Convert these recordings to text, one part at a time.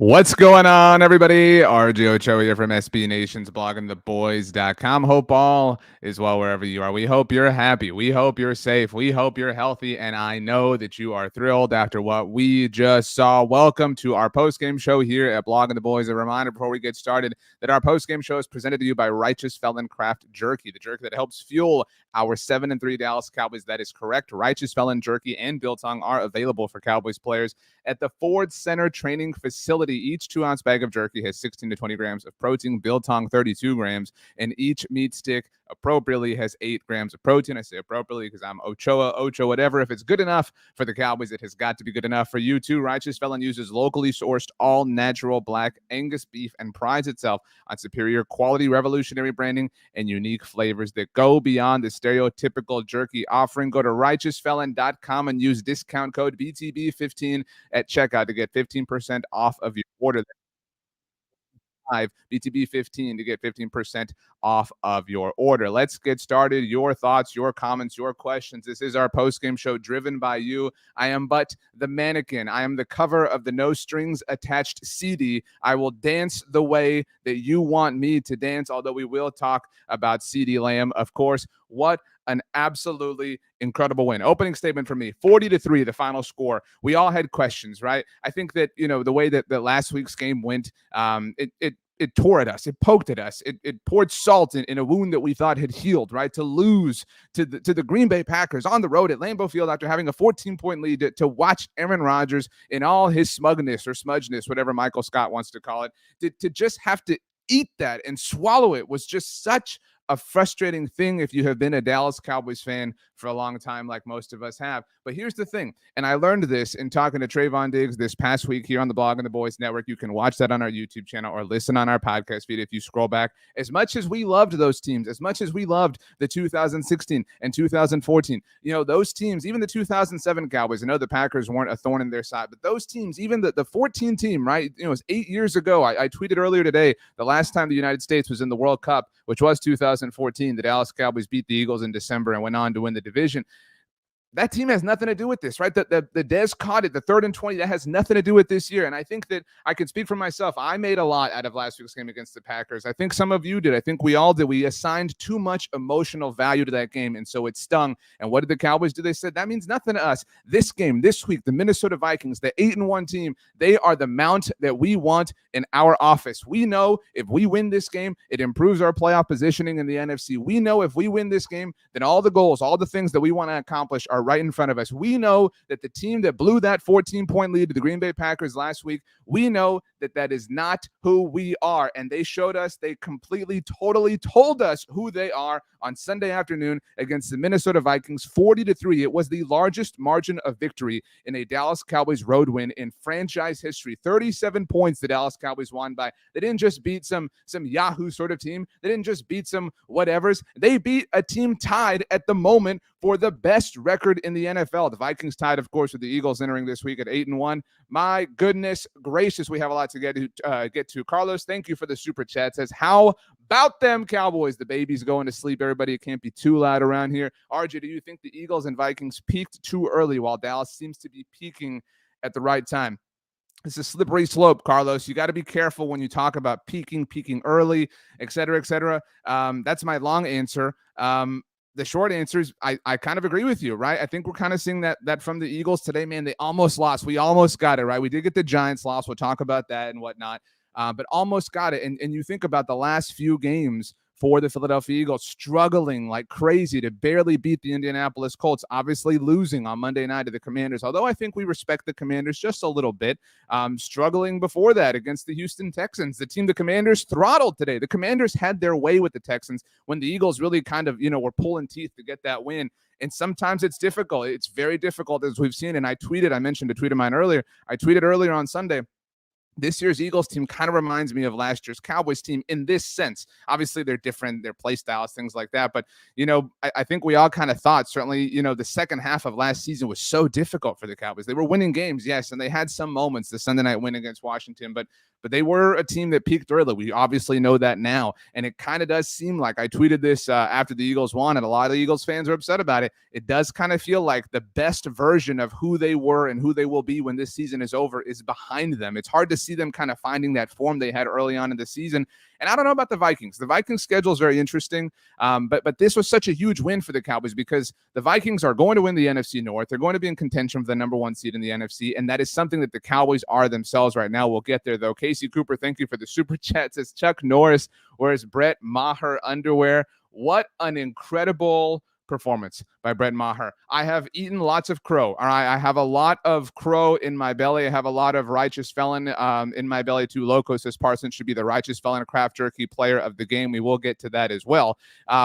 What's going on, everybody? RJ Ochoa here from SB Nation's bloggingtheboys.com. Hope all is well wherever you are. We hope you're happy. We hope you're safe. We hope you're healthy. And I know that you are thrilled after what we just saw. Welcome to our postgame show here at Blogging the Boys. A reminder before we get started that our postgame show is presented to you by Righteous Felon Craft Jerky, the jerky that helps fuel our 7-3 Dallas Cowboys. That is correct. Righteous Felon Jerky and Biltong are available for Cowboys players at the Ford Center Training Facility. Each 2-ounce bag of jerky has 16 to 20 grams of protein, Biltong 32 grams, and each meat stick appropriately has 8 grams of protein. I say appropriately because I'm Ocho, whatever. If it's good enough for the Cowboys, it has got to be good enough for you too. Righteous Felon uses locally sourced, all natural black Angus beef and prides itself on superior quality, revolutionary branding, and unique flavors that go beyond the stereotypical jerky offering. Go to righteousfelon.com and use discount code BTB15 at checkout to get 15% off of your order. BTB15 to get 15% off of your order. Let's get started. Your thoughts, your comments, your questions. This is our post-game show driven by you. I am but the mannequin. I am the cover of the no strings attached CD. I will dance the way that you want me to dance, although we will talk about CeeDee Lamb, of course. What an absolutely incredible win. Opening statement from me, 40-3, the final score. We all had questions, right? I think that, the way that the last week's game went, it tore at us. It poked at us. It poured salt in a wound that we thought had healed, right? To lose to the Green Bay Packers on the road at Lambeau Field after having a 14-point lead, to watch Aaron Rodgers in all his smugness or smudgeness, whatever Michael Scott wants to call it, to just have to eat that and swallow it was just such a frustrating thing if you have been a Dallas Cowboys fan for a long time, like most of us have. But here's the thing, and I learned this in talking to Trayvon Diggs this past week here on the Blogging the Boys Network. You can watch that on our YouTube channel or listen on our podcast feed if you scroll back. As much as we loved those teams, as much as we loved the 2016 and 2014, those teams, even the 2007 Cowboys, I know the Packers weren't a thorn in their side, but those teams, even the 14 team, right? It was 8 years ago. I tweeted earlier today, the last time the United States was in the World Cup, which was 2014, the Dallas Cowboys beat the Eagles in December and went on to win the division. That team has nothing to do with this, right? The Dez caught it, the 3rd and 20, that has nothing to do with this year. And I think that I can speak for myself. I made a lot out of last week's game against the Packers. I think some of you did. I think we all did. We assigned too much emotional value to that game, and so it stung. And what did the Cowboys do? They said, that means nothing to us. This game, this week, the Minnesota Vikings, the 8-1 team, they are the mount that we want in our office. We know if we win this game, it improves our playoff positioning in the NFC. We know if we win this game, then all the goals, all the things that we want to accomplish are right in front of us. We know that the team that blew that 14-point lead to the Green Bay Packers last week, we know that that is not who we are. And they showed us, they completely, totally told us who they are on Sunday afternoon against the Minnesota Vikings, 40-3. It was the largest margin of victory in a Dallas Cowboys road win in franchise history. 37 points the Dallas Cowboys won by. They didn't just beat some Yahoo sort of team. They didn't just beat some whatevers. They beat a team tied at the moment for the best record in the NFL. The Vikings tied, of course, with the Eagles entering this week at 8-1. My goodness gracious, we have a lot to get to. Carlos, thank you for the super chat. Says, how about them Cowboys? The baby's going to sleep. Everybody, it can't be too loud around here. RJ, do you think the Eagles and Vikings peaked too early while Dallas seems to be peaking at the right time? It's a slippery slope, Carlos. You got to be careful when you talk about peaking early, et cetera, et cetera. That's my long answer. The short answer is I kind of agree with you, right? I think we're kind of seeing that from the Eagles today, man. They almost lost. We almost got it, right? We did get the Giants loss. We'll talk about that and whatnot, but almost got it. And you think about the last few games for the Philadelphia Eagles, struggling like crazy to barely beat the Indianapolis Colts, obviously losing on Monday night to the Commanders, although I think we respect the Commanders just a little bit, struggling before that against the Houston Texans, the team the Commanders throttled today. The Commanders had their way with the Texans when the Eagles really kind of, were pulling teeth to get that win. And sometimes it's difficult. It's very difficult, as we've seen. And I mentioned a tweet of mine earlier. I tweeted earlier on Sunday, this year's Eagles team kind of reminds me of last year's Cowboys team in this sense. Obviously, they're different, their play styles, things like that. But, I think we all kind of thought, certainly, the second half of last season was so difficult for the Cowboys. They were winning games, yes, and they had some moments, the Sunday night win against Washington, but they were a team that peaked early. We obviously know that now. And it kind of does seem like, I tweeted this after the Eagles won, and a lot of the Eagles fans are upset about it. It does kind of feel like the best version of who they were and who they will be when this season is over is behind them. It's hard to see them kind of finding that form they had early on in the season. And I don't know about the Vikings. The Vikings schedule is very interesting, but this was such a huge win for the Cowboys because the Vikings are going to win the NFC North. They're going to be in contention for the number 1 seed in the NFC, and that is something that the Cowboys are themselves right now. We'll get there, though. Casey Cooper, thank you for the super chat. Says Chuck Norris wears Brett Maher underwear. What an incredible performance by Brett Maher. I have eaten lots of crow. All right, I have a lot of crow in my belly. I have a lot of righteous felon in my belly too. Loco says Parsons should be the righteous felon craft jerky player of the game. We will get to that as well.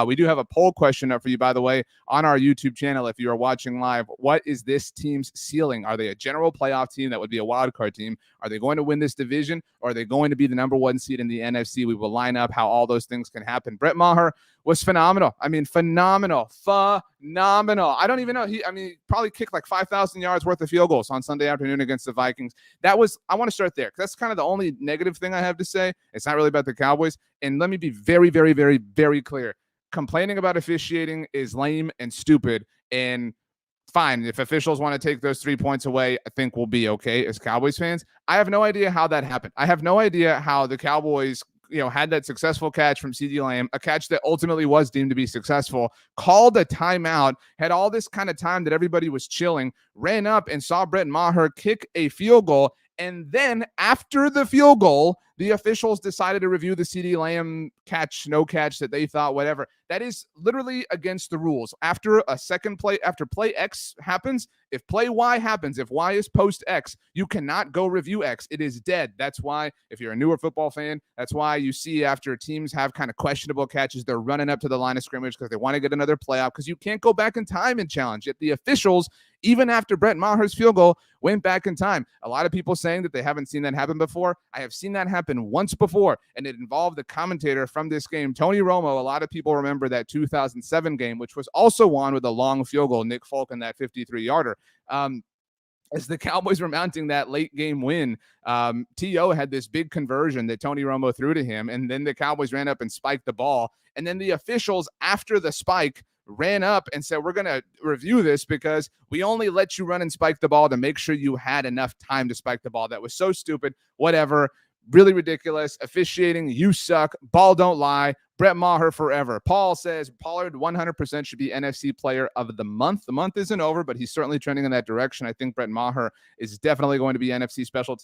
We do have a poll question up for you, by the way, on our YouTube channel. If you are watching live, what is this team's ceiling? Are they a general playoff team that would be a wild card team? Are they going to win this division, or are they going to be the number 1 seed in the NFC? We will line up how all those things can happen. Brett Maher was phenomenal. I mean, phenomenal. I don't even know. He probably kicked like 5,000 yards worth of field goals on Sunday afternoon against the Vikings. I want to start there because that's kind of the only negative thing I have to say. It's not really about the Cowboys. And let me be very, very, very, very clear. Complaining about officiating is lame and stupid. And fine, if officials want to take those 3 points away, I think we'll be okay as Cowboys fans. I have no idea how that happened. I have no idea how the Cowboys had that successful catch from CeeDee Lamb, a catch that ultimately was deemed to be successful, called a timeout, had all this kind of time that everybody was chilling, ran up and saw Brett Maher kick a field goal. And then after the field goal, the officials decided to review the CeeDee Lamb catch, no catch that they thought, whatever. That is literally against the rules. After a second play, after play X happens, if play Y happens, if Y is post X, you cannot go review X. It is dead. That's why, if you're a newer football fan, that's why you see after teams have kind of questionable catches, they're running up to the line of scrimmage because they want to get another playout because you can't go back in time and challenge. Yet the officials, even after Brett Maher's field goal, went back in time. A lot of people saying that they haven't seen that happen before. I have seen that happen once before, and it involved the commentator from this game, Tony Romo. A lot of people remember that 2007 game, which was also won with a long field goal, Nick Folk in that 53-yarder. As the Cowboys were mounting that late game win, T.O. had this big conversion that Tony Romo threw to him, and then the Cowboys ran up and spiked the ball. And then the officials, after the spike, ran up and said, we're going to review this because we only let you run and spike the ball to make sure you had enough time to spike the ball. That was so stupid. Whatever. Really ridiculous. Officiating, you suck. Ball don't lie. Brett Maher forever. Paul says Pollard 100% should be NFC player of the month. The month isn't over, but he's certainly trending in that direction. I think Brett Maher is definitely going to be NFC special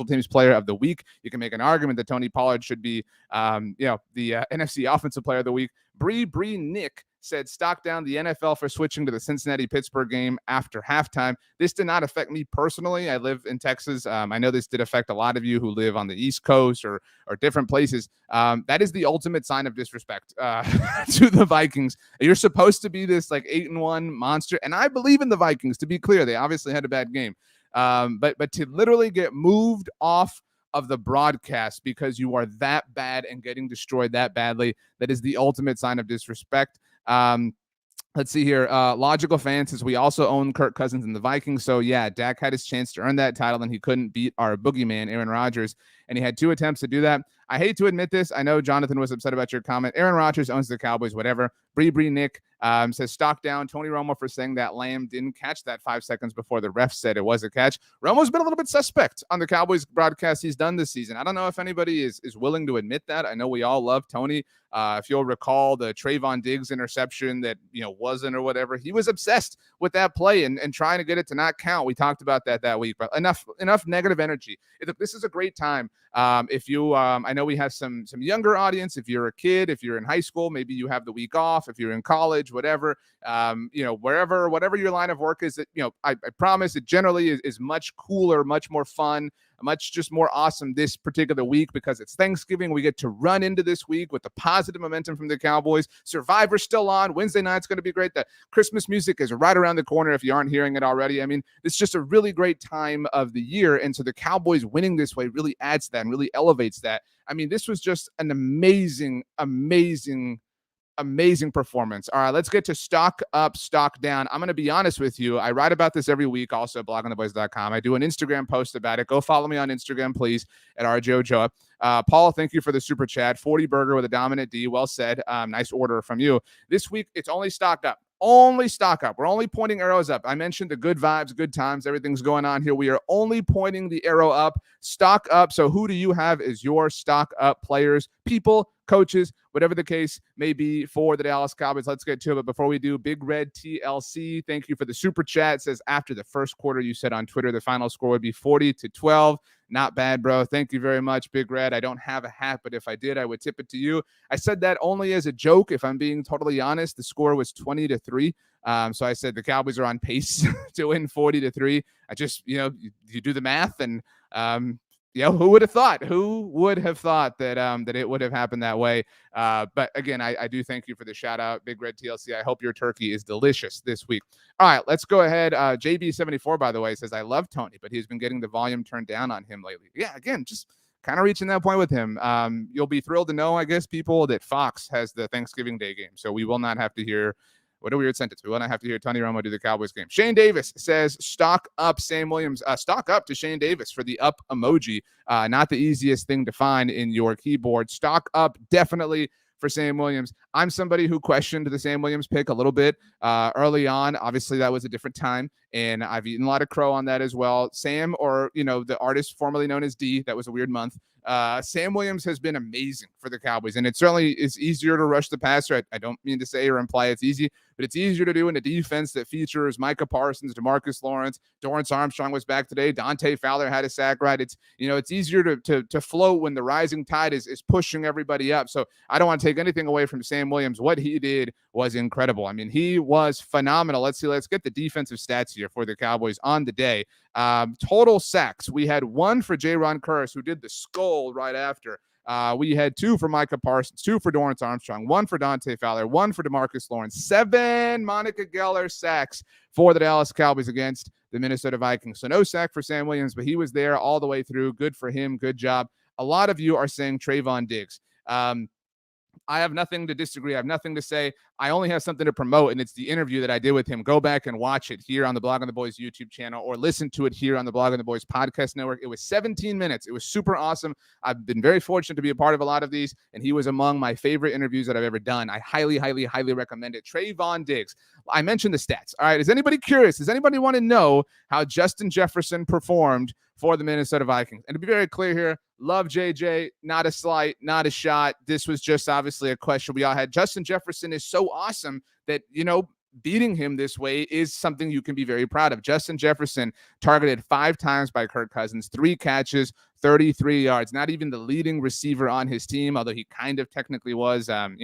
teams player of the week. You can make an argument that Tony Pollard should be, the NFC offensive player of the week. Bree Nick said, stock down the NFL for switching to the Cincinnati-Pittsburgh game after halftime. This did not affect me personally. I live in Texas. I know this did affect a lot of you who live on the East Coast or different places. That is the ultimate sign of disrespect to the Vikings. You're supposed to be this like 8-1 monster, and I believe in the Vikings, to be clear. They obviously had a bad game. But to literally get moved off of the broadcast because you are that bad and getting destroyed that badly, that is the ultimate sign of disrespect. Let's see here. Logical fan says we also own Kirk Cousins and the Vikings. So yeah, Dak had his chance to earn that title and he couldn't beat our boogeyman, Aaron Rodgers. And he had 2 attempts to do that. I hate to admit this. I know Jonathan was upset about your comment. Aaron Rodgers owns the Cowboys, whatever. Bree Nick says stock down Tony Romo for saying that Lamb didn't catch that 5 seconds before the ref said it was a catch. Romo's been a little bit suspect on the Cowboys broadcast he's done this season. I don't know if anybody is willing to admit that. I know we all love Tony. If you'll recall the Trayvon Diggs interception that wasn't or whatever, he was obsessed with that play and trying to get it to not count. We talked about that week, but enough negative energy. This is a great time. If you, I know we have some younger audience. If you're a kid, if you're in high school, maybe you have the week off. If you're in college, whatever, whatever your line of work is, I promise it generally is much cooler, much more fun, much just more awesome this particular week because it's Thanksgiving. We get to run into this week with the positive momentum from the Cowboys. Survivor's still on. Wednesday night's going to be great. The Christmas music is right around the corner if you aren't hearing it already. I mean, it's just a really great time of the year. And so the Cowboys winning this way really adds to that and really elevates that. I mean, this was just an amazing performance. All right, let's get to stock up, stock down. I'm going to be honest with you. I write about this every week, also at blogontheboys.com. I do an Instagram post about it. Go follow me on Instagram, please, at RJ Ochoa. Paul, thank you for the super chat. 40 burger with a dominant D. Well said. Nice order from you. This week, it's only stocked up. only stock up. We're only pointing arrows up. I mentioned the good vibes, good times, everything's going on here. We are only pointing the arrow up, stock up. So who do you have as your stock up players, people, coaches, whatever the case may be for the Dallas Cowboys? Let's get to it. But before we do, Big Red TLC, thank you for the super chat. It says after the first quarter, you said on Twitter the final score would be 40-12. Not bad, bro. Thank you very much, Big Red. I don't have a hat, but if I did, I would tip it to you. I said that only as a joke. If I'm being totally honest, the score was 20-3. So I said the Cowboys are on pace to win 40-3. I just, you do the math and, who would have thought? Who would have thought that that it would have happened that way? But again, I do thank you for the shout out, Big Red TLC. I hope your turkey is delicious this week. All right, let's go ahead. JB74, by the way, says I love Tony, but he's been getting the volume turned down on him lately. Yeah, again, just kind of reaching that point with him. You'll be thrilled to know, I guess, people, that Fox has the Thanksgiving Day game, so we will not have to hear. What a weird sentence. We will not have to hear Tony Romo do the Cowboys game. Shane Davis says, stock up Sam Williams. Stock up to Shane Davis for the up emoji. Not the easiest thing to find in your keyboard. Stock up definitely for Sam Williams. I'm somebody who questioned the Sam Williams pick a little bit early on. Obviously, that was a different time, and I've eaten a lot of crow on that as well. Sam, or, the artist formerly known as D, that was a weird month. Sam Williams has been amazing for the Cowboys, and it certainly is easier to rush the passer. I don't mean to say or imply it's easy, but it's easier to do in a defense that features Micah Parsons, DeMarcus Lawrence, Dorrance Armstrong was back today, Dante Fowler had a sack, right? It's easier to float when the rising tide is pushing everybody up. So I don't want to take anything away from Sam Williams. What he did was incredible. I mean, he was phenomenal. Let's get the defensive stats here for the Cowboys on the day. Total sacks, we had one for J-Ron Curtis, who did the skull right after. We had 2 for Micah Parsons, 2 for Dorrance Armstrong, 1 for Dante Fowler, 1 for DeMarcus Lawrence, 7 Monica Geller sacks for the Dallas Cowboys against the Minnesota Vikings. So no sack for Sam Williams, but he was there all the way through. Good for him. Good job. A lot of you are saying Trayvon Diggs. I have nothing to disagree. I have nothing to say. I only have something to promote, and it's the interview that I did with him. Go back and watch it here on the Blog on the Boys YouTube channel, or listen to it here on the Blog on the Boys podcast network. It was 17 minutes. It was super awesome. I've been very fortunate to be a part of a lot of these, and he was among my favorite interviews that I've ever done. I highly, highly, highly recommend it. Trayvon Diggs. I mentioned the stats. All right. Is anybody curious? Does anybody want to know how Justin Jefferson performed for the Minnesota Vikings? And to be very clear here, love JJ, not a slight, not a shot. This was just obviously a question we all had. Justin Jefferson is so awesome that, beating him this way is something you can be very proud of. Justin Jefferson targeted 5 times by Kirk Cousins, 3 catches, 33 yards, not even the leading receiver on his team, although he kind of technically was. I'm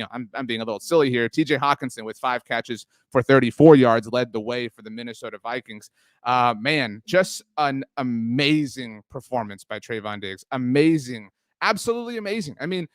being a little silly here. TJ Hawkinson with 5 catches for 34 yards led the way for the Minnesota Vikings. Man, just an amazing performance by Trayvon Diggs. Amazing. Absolutely amazing. I mean,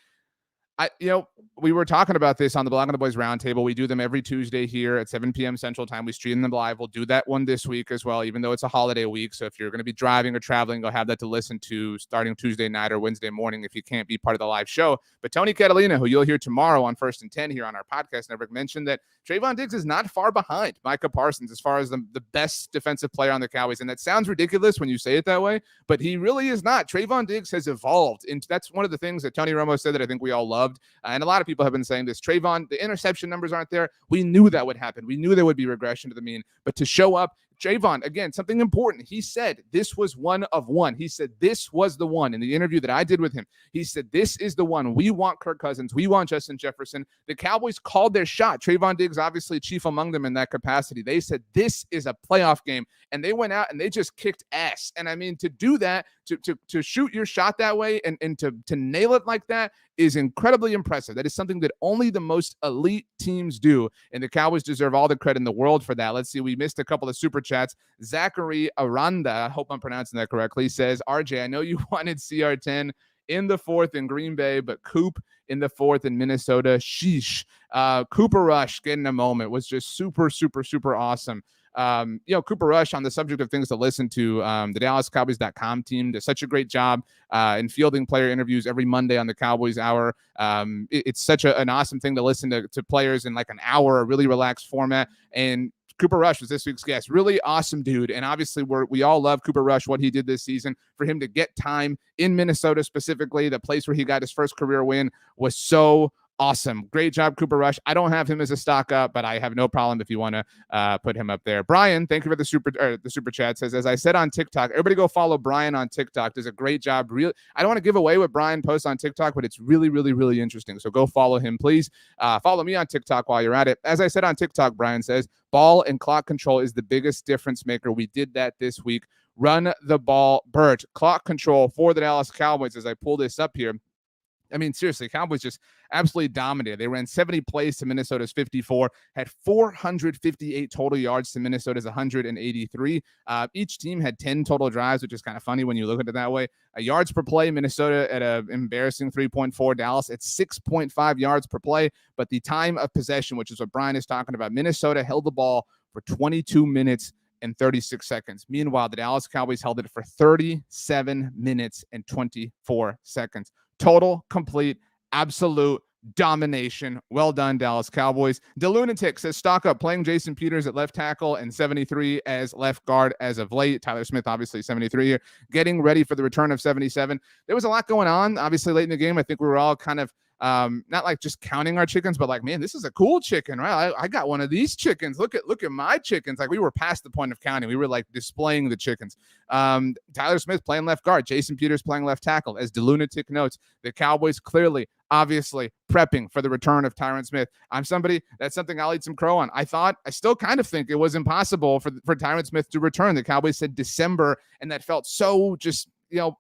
we were talking about this on the Blog on the Boys Roundtable. We do them every Tuesday here at 7 p.m. Central Time. We stream them live. We'll do that one this week as well, even though it's a holiday week. So if you're going to be driving or traveling, go have that to listen to starting Tuesday night or Wednesday morning if you can't be part of the live show. But Tony Catalina, who you'll hear tomorrow on First and 10 here on our podcast network, mentioned that Trayvon Diggs is not far behind Micah Parsons as far as the best defensive player on the Cowboys. And that sounds ridiculous when you say it that way, but he really is not. Trayvon Diggs has evolved. And that's one of the things that Tony Romo said that I think we all loved. And a lot of people have been saying this. Trayvon, the interception numbers aren't there. We knew that would happen. We knew there would be regression to the mean. But to show up, Trayvon, again, something important. He said this was one of one. He said this was the one in the interview that I did with him. He said this is the one. We want Kirk Cousins. We want Justin Jefferson. The Cowboys called their shot. Trayvon Diggs, obviously chief among them in that capacity. They said this is a playoff game. And they went out and they just kicked ass. And I mean, to do that, to shoot your shot that way and to nail it like that is incredibly impressive. That is something that only the most elite teams do, and the Cowboys deserve all the credit in the world for that. Let's see, we missed a couple of super chats. Zachary Aranda, I hope I'm pronouncing that correctly, says, RJ, I know you wanted CR10 in the 4th in Green Bay, but Coop in the 4th in Minnesota. Sheesh. Cooper Rush getting a moment was just super, super, super awesome. Cooper Rush, on the subject of things to listen to, the DallasCowboys.com team does such a great job in fielding player interviews every Monday on the Cowboys Hour. It's such an awesome thing to listen to players in like an hour, a really relaxed format. And Cooper Rush was this week's guest. Really awesome dude. And obviously we all love Cooper Rush, what he did this season. For him to get time in Minnesota specifically, the place where he got his first career win, was so Awesome. Great job, Cooper Rush. I don't have him as a stock up, but I have no problem if you want to put him up there. Brian, thank you for the super chat. Says, as I said on TikTok, everybody go follow Brian on TikTok. Does a great job. I don't want to give away what Brian posts on TikTok, but it's really, really, really interesting. So go follow him, please. Follow me on TikTok while you're at it. As I said on TikTok, Brian says, ball and clock control is the biggest difference maker. We did that this week. Run the ball, Bert. Clock control for the Dallas Cowboys. As I pull this up here, I mean, seriously, Cowboys just absolutely dominated. They ran 70 plays to Minnesota's 54, had 458 total yards to Minnesota's 183. Each team had 10 total drives, which is kind of funny when you look at it that way. Yards per play, Minnesota at an embarrassing 3.4, Dallas at 6.5 yards per play. But the time of possession, which is what Brian is talking about, Minnesota held the ball for 22 minutes and 36 seconds. Meanwhile, the Dallas Cowboys held it for 37 minutes and 24 seconds. Total, complete, absolute domination. Well done, Dallas Cowboys. DeLunatic says, stock up, playing Jason Peters at left tackle and 73 as left guard as of late. Tyler Smith, obviously 73 here. Getting ready for the return of 77. There was a lot going on, obviously, late in the game. I think we were all kind of not like just counting our chickens, but like, man, this is a cool chicken, right? I got one of these chickens. Look at my chickens. Like, we were past the point of counting. We were like displaying the chickens. Tyler Smith playing left guard, Jason Peters playing left tackle. As DeLunatic notes, the Cowboys clearly, obviously prepping for the return of Tyron Smith. That's something I'll eat some crow on. I still kind of think it was impossible for Tyron Smith to return. The Cowboys said December, and that felt so just,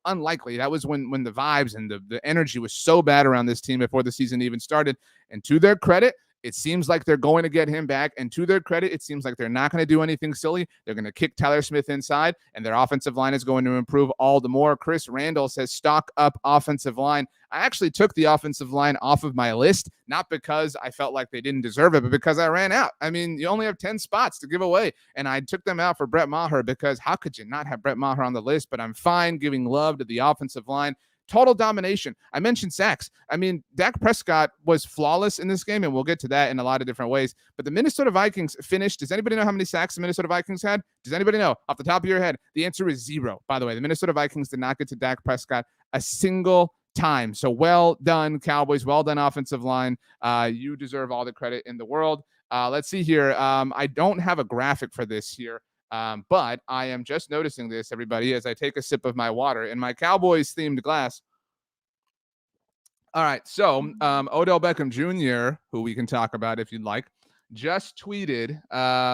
unlikely. That was when the vibes and the energy was so bad around this team before the season even started. And to their credit, it seems like they're going to get him back. And to their credit, it seems like they're not going to do anything silly. They're going to kick Tyler Smith inside, and their offensive line is going to improve all the more. Chris Randall says, stock up offensive line. I actually took the offensive line off of my list, not because I felt like they didn't deserve it, but because I ran out. I mean, you only have 10 spots to give away, and I took them out for Brett Maher because how could you not have Brett Maher on the list? But I'm fine giving love to the offensive line. Total domination. I mentioned sacks. I mean, Dak Prescott was flawless in this game, and we'll get to that in a lot of different ways. But the Minnesota Vikings finished. Does anybody know how many sacks the Minnesota Vikings had? Does anybody know off the top of your head? The answer is 0. By the way, the Minnesota Vikings did not get to Dak Prescott a single time. So well done, Cowboys. Well done, offensive line. You deserve all the credit in the world. Let's see here. I don't have a graphic for this here. But I am just noticing this, everybody, as I take a sip of my water in my Cowboys-themed glass. All right, so Odell Beckham Jr., who we can talk about if you'd like, just tweeted.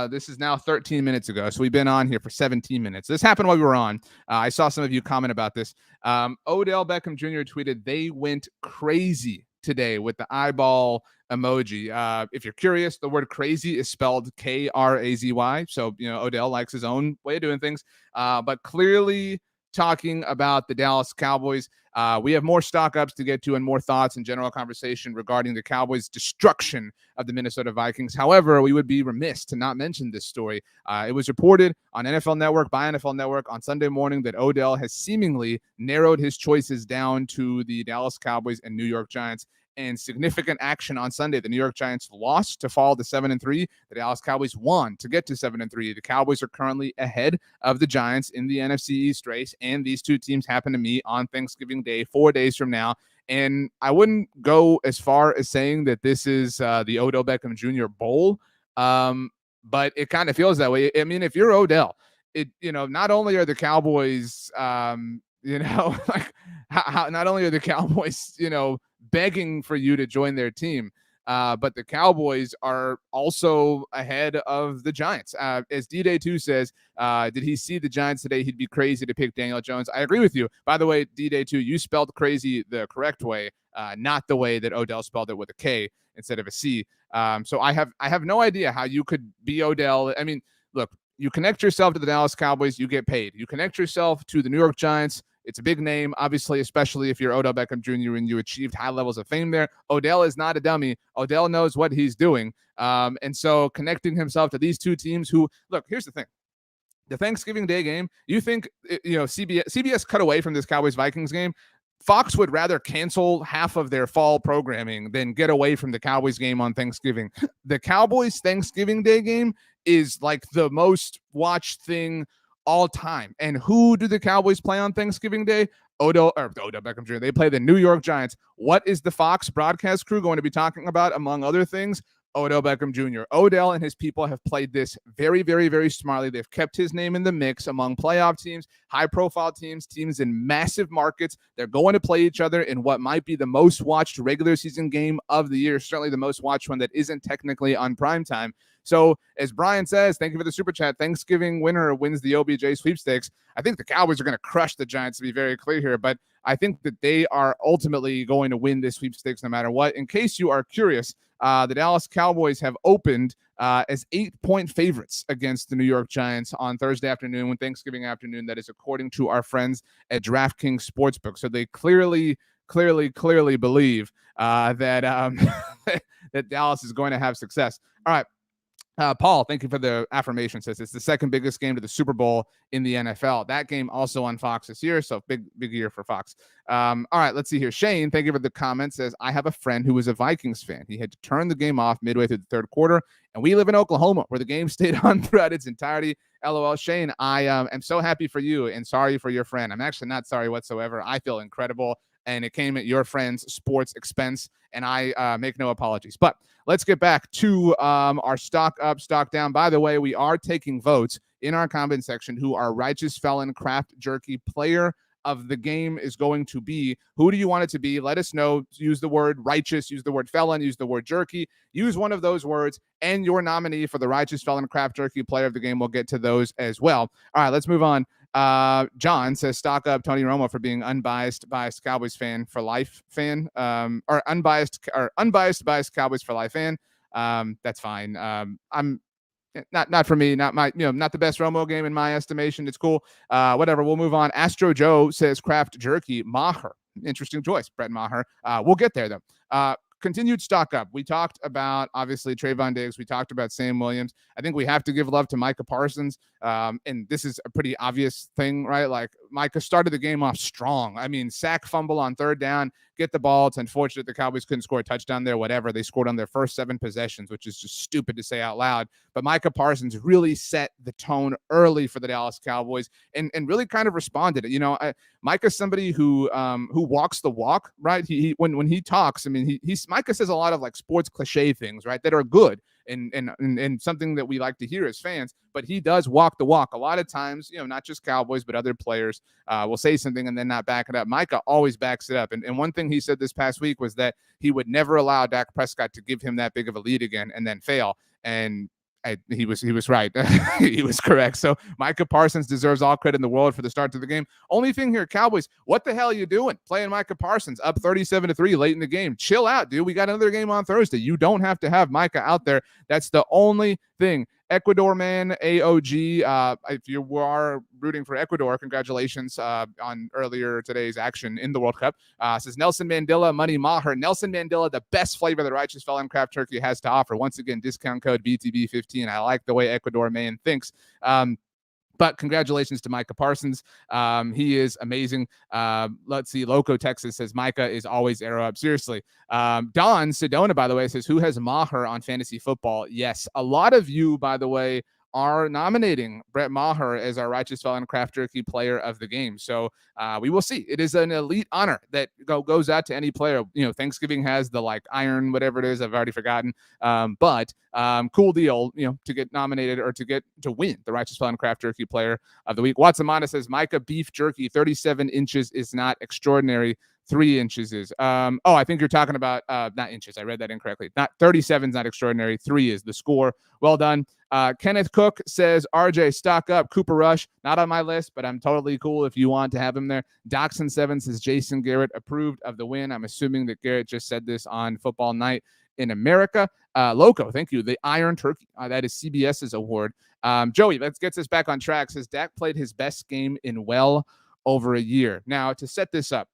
This is now 13 minutes ago, so we've been on here for 17 minutes. This happened while we were on. I saw some of you comment about this. Odell Beckham Jr. tweeted, they went crazy today with the eyeball emoji. If you're curious, the word crazy is spelled Krazy. So, Odell likes his own way of doing things, but clearly talking about the Dallas Cowboys. We have more stock ups to get to and more thoughts and general conversation regarding the Cowboys' destruction of the Minnesota Vikings. However, we would be remiss to not mention this story. It was reported on NFL Network by NFL Network on Sunday morning that Odell has seemingly narrowed his choices down to the Dallas Cowboys and New York Giants. And significant action on Sunday. The New York Giants lost to fall to 7-3. The Dallas Cowboys won to get to 7-3. The Cowboys are currently ahead of the Giants in the NFC East race, and these two teams happen to meet on Thanksgiving Day, 4 days from now. And I wouldn't go as far as saying that this is the Odell Beckham Jr. Bowl, but it kind of feels that way. I mean, if you're Odell, not only are the Cowboys, like not only are the Cowboys, begging for you to join their team, but the Cowboys are also ahead of the Giants. As D-Day2 says, did he see the Giants today? He'd be crazy to pick Daniel Jones. I agree with you. By the way, D-Day2, you spelled crazy the correct way, not the way that Odell spelled it with a K instead of a C. So I have no idea how you could be Odell. I mean, look, you connect yourself to the Dallas Cowboys, you get paid. You connect yourself to the New York Giants, it's a big name, obviously, especially if you're Odell Beckham Jr. and you achieved high levels of fame there. Odell is not a dummy. Odell knows what he's doing. And so connecting himself to these two teams who, look, here's the thing. The Thanksgiving Day game, you think, CBS cut away from this Cowboys-Vikings game. Fox would rather cancel half of their fall programming than get away from the Cowboys game on Thanksgiving. The Cowboys Thanksgiving Day game is like the most watched thing all time. And who do the Cowboys play on Thanksgiving Day? Odell Beckham Jr. They play the New York Giants. What is the Fox broadcast crew going to be talking about, among other things? Odell Beckham Jr. Odell and his people have played this very, very, very smartly. They've kept his name in the mix among playoff teams, high-profile teams, teams in massive markets. They're going to play each other in what might be the most watched regular season game of the year, certainly the most watched one that isn't technically on primetime. So, as Brian says, thank you for the super chat. Thanksgiving winner wins the OBJ sweepstakes. I think the Cowboys are going to crush the Giants, to be very clear here, but I think that they are ultimately going to win this sweepstakes no matter what. In case you are curious, the Dallas Cowboys have opened as 8-point favorites against the New York Giants on Thursday afternoon, Thanksgiving afternoon. That is according to our friends at DraftKings Sportsbook. So they clearly believe that that Dallas is going to have success. All right. Paul, thank you for the affirmation. Says it's the second biggest game to the Super Bowl in the NFL. That game also on Fox this year, so big year for Fox. All right, let's see here. Shane, thank you for the comment. Says I have a friend who is a Vikings fan. He had to turn the game off midway through the third quarter, and we live in Oklahoma, where the game stayed on throughout its entirety. LOL, Shane. I am so happy for you and sorry for your friend. I'm actually not sorry whatsoever. I feel incredible, and it came at your friend's sports expense, and I make no apologies. But let's get back to our stock up, stock down. By the way, we are taking votes in our comment section who our Righteous Felon Craft Jerky player of the game is going to be. Who do you want it to be? Let us know. Use the word righteous, use the word felon, use the word jerky. Use one of those words, and your nominee for the Righteous Felon Craft Jerky player of the game. We'll get to those as well. All right, let's move on. John says stock up Tony Romo for being biased Cowboys fan for life fan, or unbiased biased Cowboys for life fan. That's fine. I'm not for me, not my, not the best Romo game in my estimation. It's cool. Whatever. We'll move on. Astro Joe says Kraft Jerky. Maher. Interesting choice, Brett Maher. We'll get there though. Continued stock up. We talked about, obviously, Trayvon Diggs. We talked about Sam Williams. I think we have to give love to Micah Parsons. And this is a pretty obvious thing, right? Like, Micah started the game off strong. I mean, sack, fumble on third down, get the ball. It's unfortunate the Cowboys couldn't score a touchdown there, whatever. They scored on their first 7 possessions, which is just stupid to say out loud. But Micah Parsons really set the tone early for the Dallas Cowboys and really kind of responded. Micah's somebody who walks the walk, right? When he talks, I mean, Micah says a lot of like sports cliche things, right, that are good and something that we like to hear as fans, but he does walk the walk. A lot of times, not just Cowboys, but other players will say something and then not back it up. Micah always backs it up. And one thing he said this past week was that he would never allow Dak Prescott to give him that big of a lead again and then fail. And he was right. He was correct. So Micah Parsons deserves all credit in the world for the start to the game. Only thing here, Cowboys, what the hell are you doing playing Micah Parsons up 37-3 late in the game? Chill out, dude. We got another game on Thursday. You don't have to have Micah out there. That's the only thing. Ecuador man, AOG. If you are rooting for Ecuador, congratulations on earlier today's action in the World Cup. Says Nelson Mandela, Money Maher. Nelson Mandela, the best flavor the Righteous Felon Craft Turkey has to offer. Once again, discount code BTB15. I like the way Ecuador man thinks. But congratulations to Micah Parsons. He is amazing. Let's see. Loco, Texas says Micah is always arrow up. Seriously. Don Sedona, by the way, says, who has Maher on fantasy football? Yes. A lot of you, by the way, are nominating Brett Maher as our Righteous Felon Craft Jerky player of the game. So we will see. It is an elite honor that goes out to any player. Thanksgiving has the iron, whatever it is. I've already forgotten. But cool deal, to get nominated or to win the Righteous Felon Craft Jerky player of the week. Watson Mata says Micah beef jerky, 37 inches is not extraordinary. 3 inches is. I think you're talking about not inches. I read that incorrectly. Not 37 is not extraordinary. 3 is the score. Well done. Kenneth Cook says RJ stock up. Cooper Rush not on my list, but I'm totally cool if you want to have him there. Doxson 7 says Jason Garrett approved of the win. I'm assuming that Garrett just said this on Football Night in America. Loco, thank you. The Iron Turkey. That is CBS's award. Joey, let's get this back on track. Says Dak played his best game in well over a year. Now, to set this up,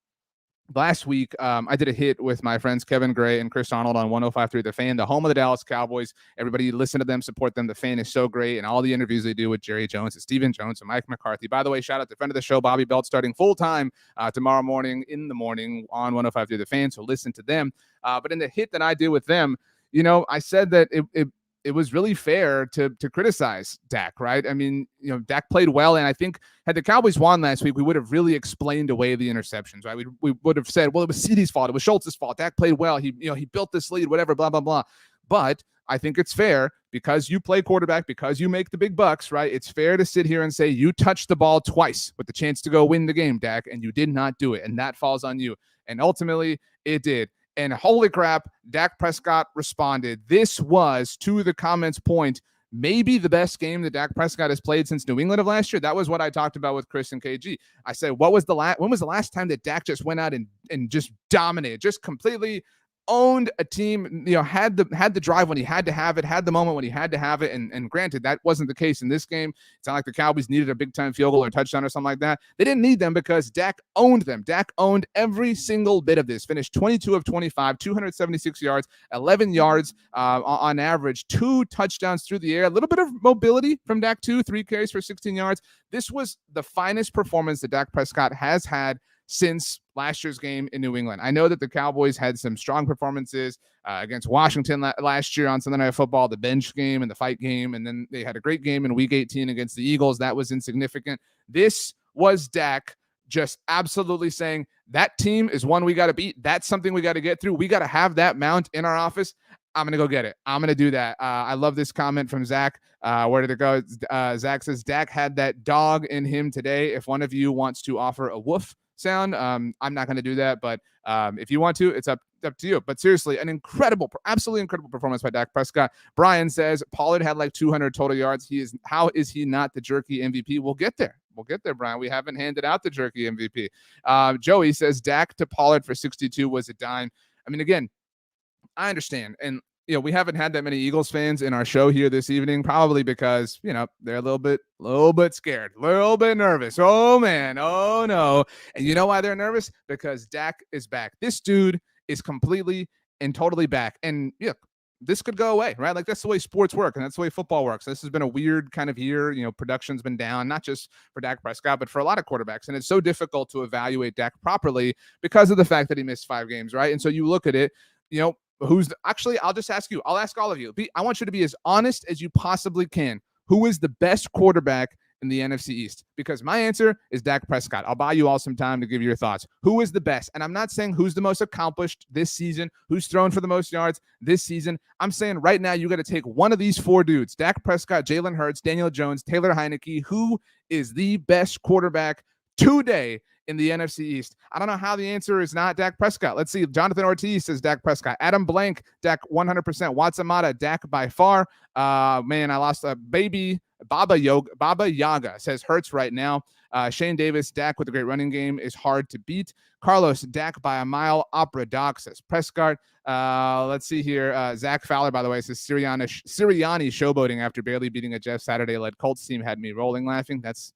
last week, I did a hit with my friends Kevin Gray and Chris Arnold on 105.3 The Fan, the home of the Dallas Cowboys. Everybody listen to them, support them. The Fan is so great, and all the interviews they do with Jerry Jones and Stephen Jones and Mike McCarthy. By the way, shout out to friend of the show, Bobby Belt, starting full-time tomorrow morning in the morning on 105.3 The Fan, so listen to them. But in the hit that I did with them, I said that it was really fair to criticize Dak, right? I mean, Dak played well, and I think had the Cowboys won last week, we would have really explained away the interceptions, right? We would have said, well, it was CeeDee's fault, it was Schultz's fault. Dak played well, he built this lead, whatever, blah blah blah. But I think it's fair because you play quarterback, because you make the big bucks, right? It's fair to sit here and say you touched the ball twice with the chance to go win the game, Dak, and you did not do it, and that falls on you. And ultimately, it did. And holy crap, Dak Prescott responded. This was, to the comments point, maybe the best game that Dak Prescott has played since New England of last year. That was what I talked about with Chris and KG. I said, when was the last time that Dak just went out and just dominated, just completely owned a team, had the drive when he had to have it, had the moment when he had to have it. And granted, that wasn't the case in this game. It's not like the Cowboys needed a big time field goal or touchdown or something like that. They didn't need them because Dak owned them. Dak owned every single bit of this. Finished 22 of 25, 276 yards, 11 yards on average, 2 touchdowns through the air, a little bit of mobility from Dak too, 3 carries for 16 yards. This was the finest performance that Dak Prescott has had since last year's game in New England. I know that the Cowboys had some strong performances against Washington last year on Sunday Night Football, the bench game and the fight game, and then they had a great game in Week 18 against the Eagles. That was insignificant. This was Dak just absolutely saying, that team is one we got to beat. That's something we got to get through. We got to have that mount in our office. I'm going to go get it. I'm going to do that. I love this comment from Zach. Where did it go? Zach says, Dak had that dog in him today. If one of you wants to offer a woof sound, I'm not going to do that, but if you want to, it's up to you. But seriously, an absolutely incredible performance by Dak Prescott. Brian says Pollard had like 200 total yards. How is he not the jerky MVP? We'll get there, Brian. We haven't handed out the jerky MVP. Joey says Dak to Pollard for 62 was a dime. I mean, again, I understand, and we haven't had that many Eagles fans in our show here this evening, probably because, they're a little bit scared, a little bit nervous. Oh, man. Oh, no. And you know why they're nervous? Because Dak is back. This dude is completely and totally back. And, this could go away, right? Like, that's the way sports work, and that's the way football works. This has been a weird kind of year. Production's been down, not just for Dak Prescott, but for a lot of quarterbacks. And it's so difficult to evaluate Dak properly because of the fact that he missed 5 games, right? And so you look at it, actually, I'll just ask you. I'll ask all of you. I want you to be as honest as you possibly can. Who is the best quarterback in the NFC East? Because my answer is Dak Prescott. I'll buy you all some time to give you your thoughts. Who is the best? And I'm not saying who's the most accomplished this season, who's thrown for the most yards this season. I'm saying right now you got to take one of these 4 dudes: Dak Prescott, Jalen Hurts, Daniel Jones, Taylor Heineke. Who is the best quarterback today in the NFC East? I don't know how the answer is not Dak Prescott. Let's see. Jonathan Ortiz says Dak Prescott. Adam Blank, Dak 100%. Watson Mata, Dak by far. Man, I lost a baby. Baba Yaga says Hurts right now. Shane Davis, Dak with a great running game is hard to beat. Carlos, Dak by a mile. Opera Doc says Prescott. Let's see here. Zach Fowler, by the way, says Sirianni showboating after barely beating a Jeff Saturday-led Colts team had me rolling laughing. That's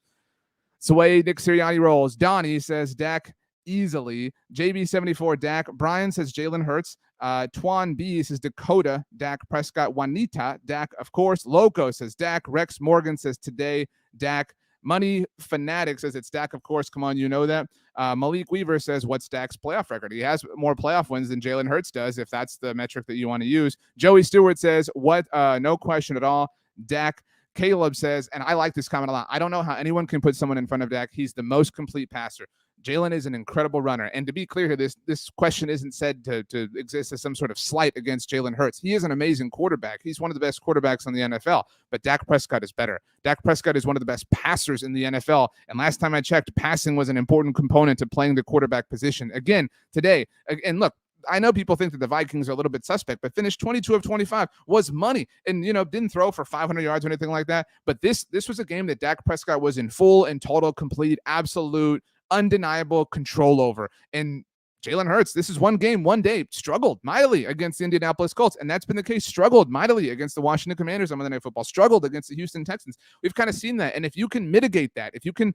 the way Nick Sirianni rolls. Donnie says Dak easily. JB74, Dak. Brian says Jalen Hurts. Twan B says Dakota. Dak Prescott. Juanita, Dak, of course. Loco says Dak. Rex Morgan says today, Dak. Money Fanatic says it's Dak, of course. Come on, you know that. Malik Weaver says, what's Dak's playoff record? He has more playoff wins than Jalen Hurts does, if that's the metric that you want to use. Joey Stewart says, what? No question at all. Dak. Caleb says, and I like this comment a lot, I don't know how anyone can put someone in front of Dak. He's the most complete passer. Jalen is an incredible runner. And to be clear here, this question isn't said to exist as some sort of slight against Jalen Hurts. He is an amazing quarterback. He's one of the best quarterbacks in the NFL. But Dak Prescott is better. Dak Prescott is one of the best passers in the NFL. And last time I checked, passing was an important component to playing the quarterback position. Again, today, and look, I know people think that the Vikings are a little bit suspect, but finished 22 of 25, was money, and didn't throw for 500 yards or anything like that. But this was a game that Dak Prescott was in full and total, complete, absolute, undeniable control over. And Jalen Hurts, this is one game, one day, struggled mightily against the Indianapolis Colts, and that's been the case. Struggled mightily against the Washington Commanders on Monday Night Football. Struggled against the Houston Texans. We've kind of seen that, and if you can mitigate that, if you can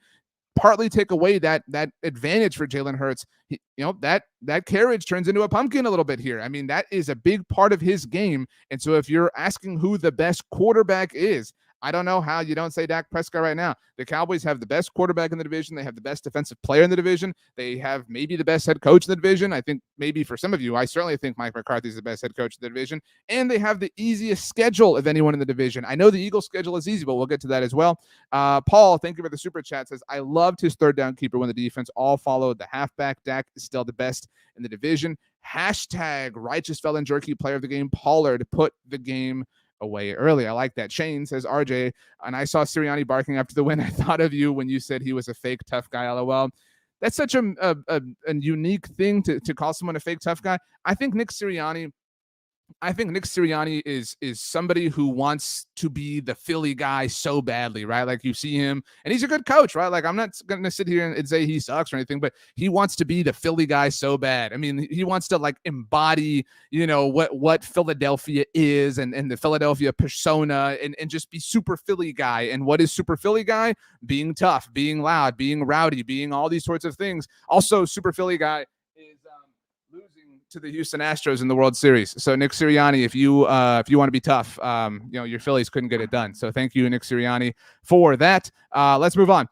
partly take away that advantage for Jalen Hurts, that carriage turns into a pumpkin a little bit here. I mean, that is a big part of his game. And so if you're asking who the best quarterback is, I don't know how you don't say Dak Prescott right now. The Cowboys have the best quarterback in the division. They have the best defensive player in the division. They have maybe the best head coach in the division. I think maybe for some of you, I certainly think Mike McCarthy is the best head coach in the division. And they have the easiest schedule of anyone in the division. I know the Eagles' schedule is easy, but we'll get to that as well. Paul, thank you for the super chat, says, I loved his third down keeper when the defense all followed the halfback. Dak is still the best in the division. Hashtag righteous felon jerky player of the game. Pollard put the game away early. I like that. Shane says, RJ, and I saw Sirianni barking after the win. I thought of you when you said he was a fake tough guy, LOL. That's such a unique thing to call someone a fake tough guy. I think Nick Sirianni is somebody who wants to be the Philly guy so badly, right? Like you see him, and he's a good coach, right? Like I'm not going to sit here and say he sucks or anything, but he wants to be the Philly guy so bad. I mean, he wants to like embody, what Philadelphia is and the Philadelphia persona and just be super Philly guy. And what is super Philly guy? Being tough, being loud, being rowdy, being all these sorts of things. Also, super Philly guy is losing to the Houston Astros in the World Series. So Nick Sirianni, if you want to be tough, your Phillies couldn't get it done. So thank you, Nick Sirianni, for that. Let's move on.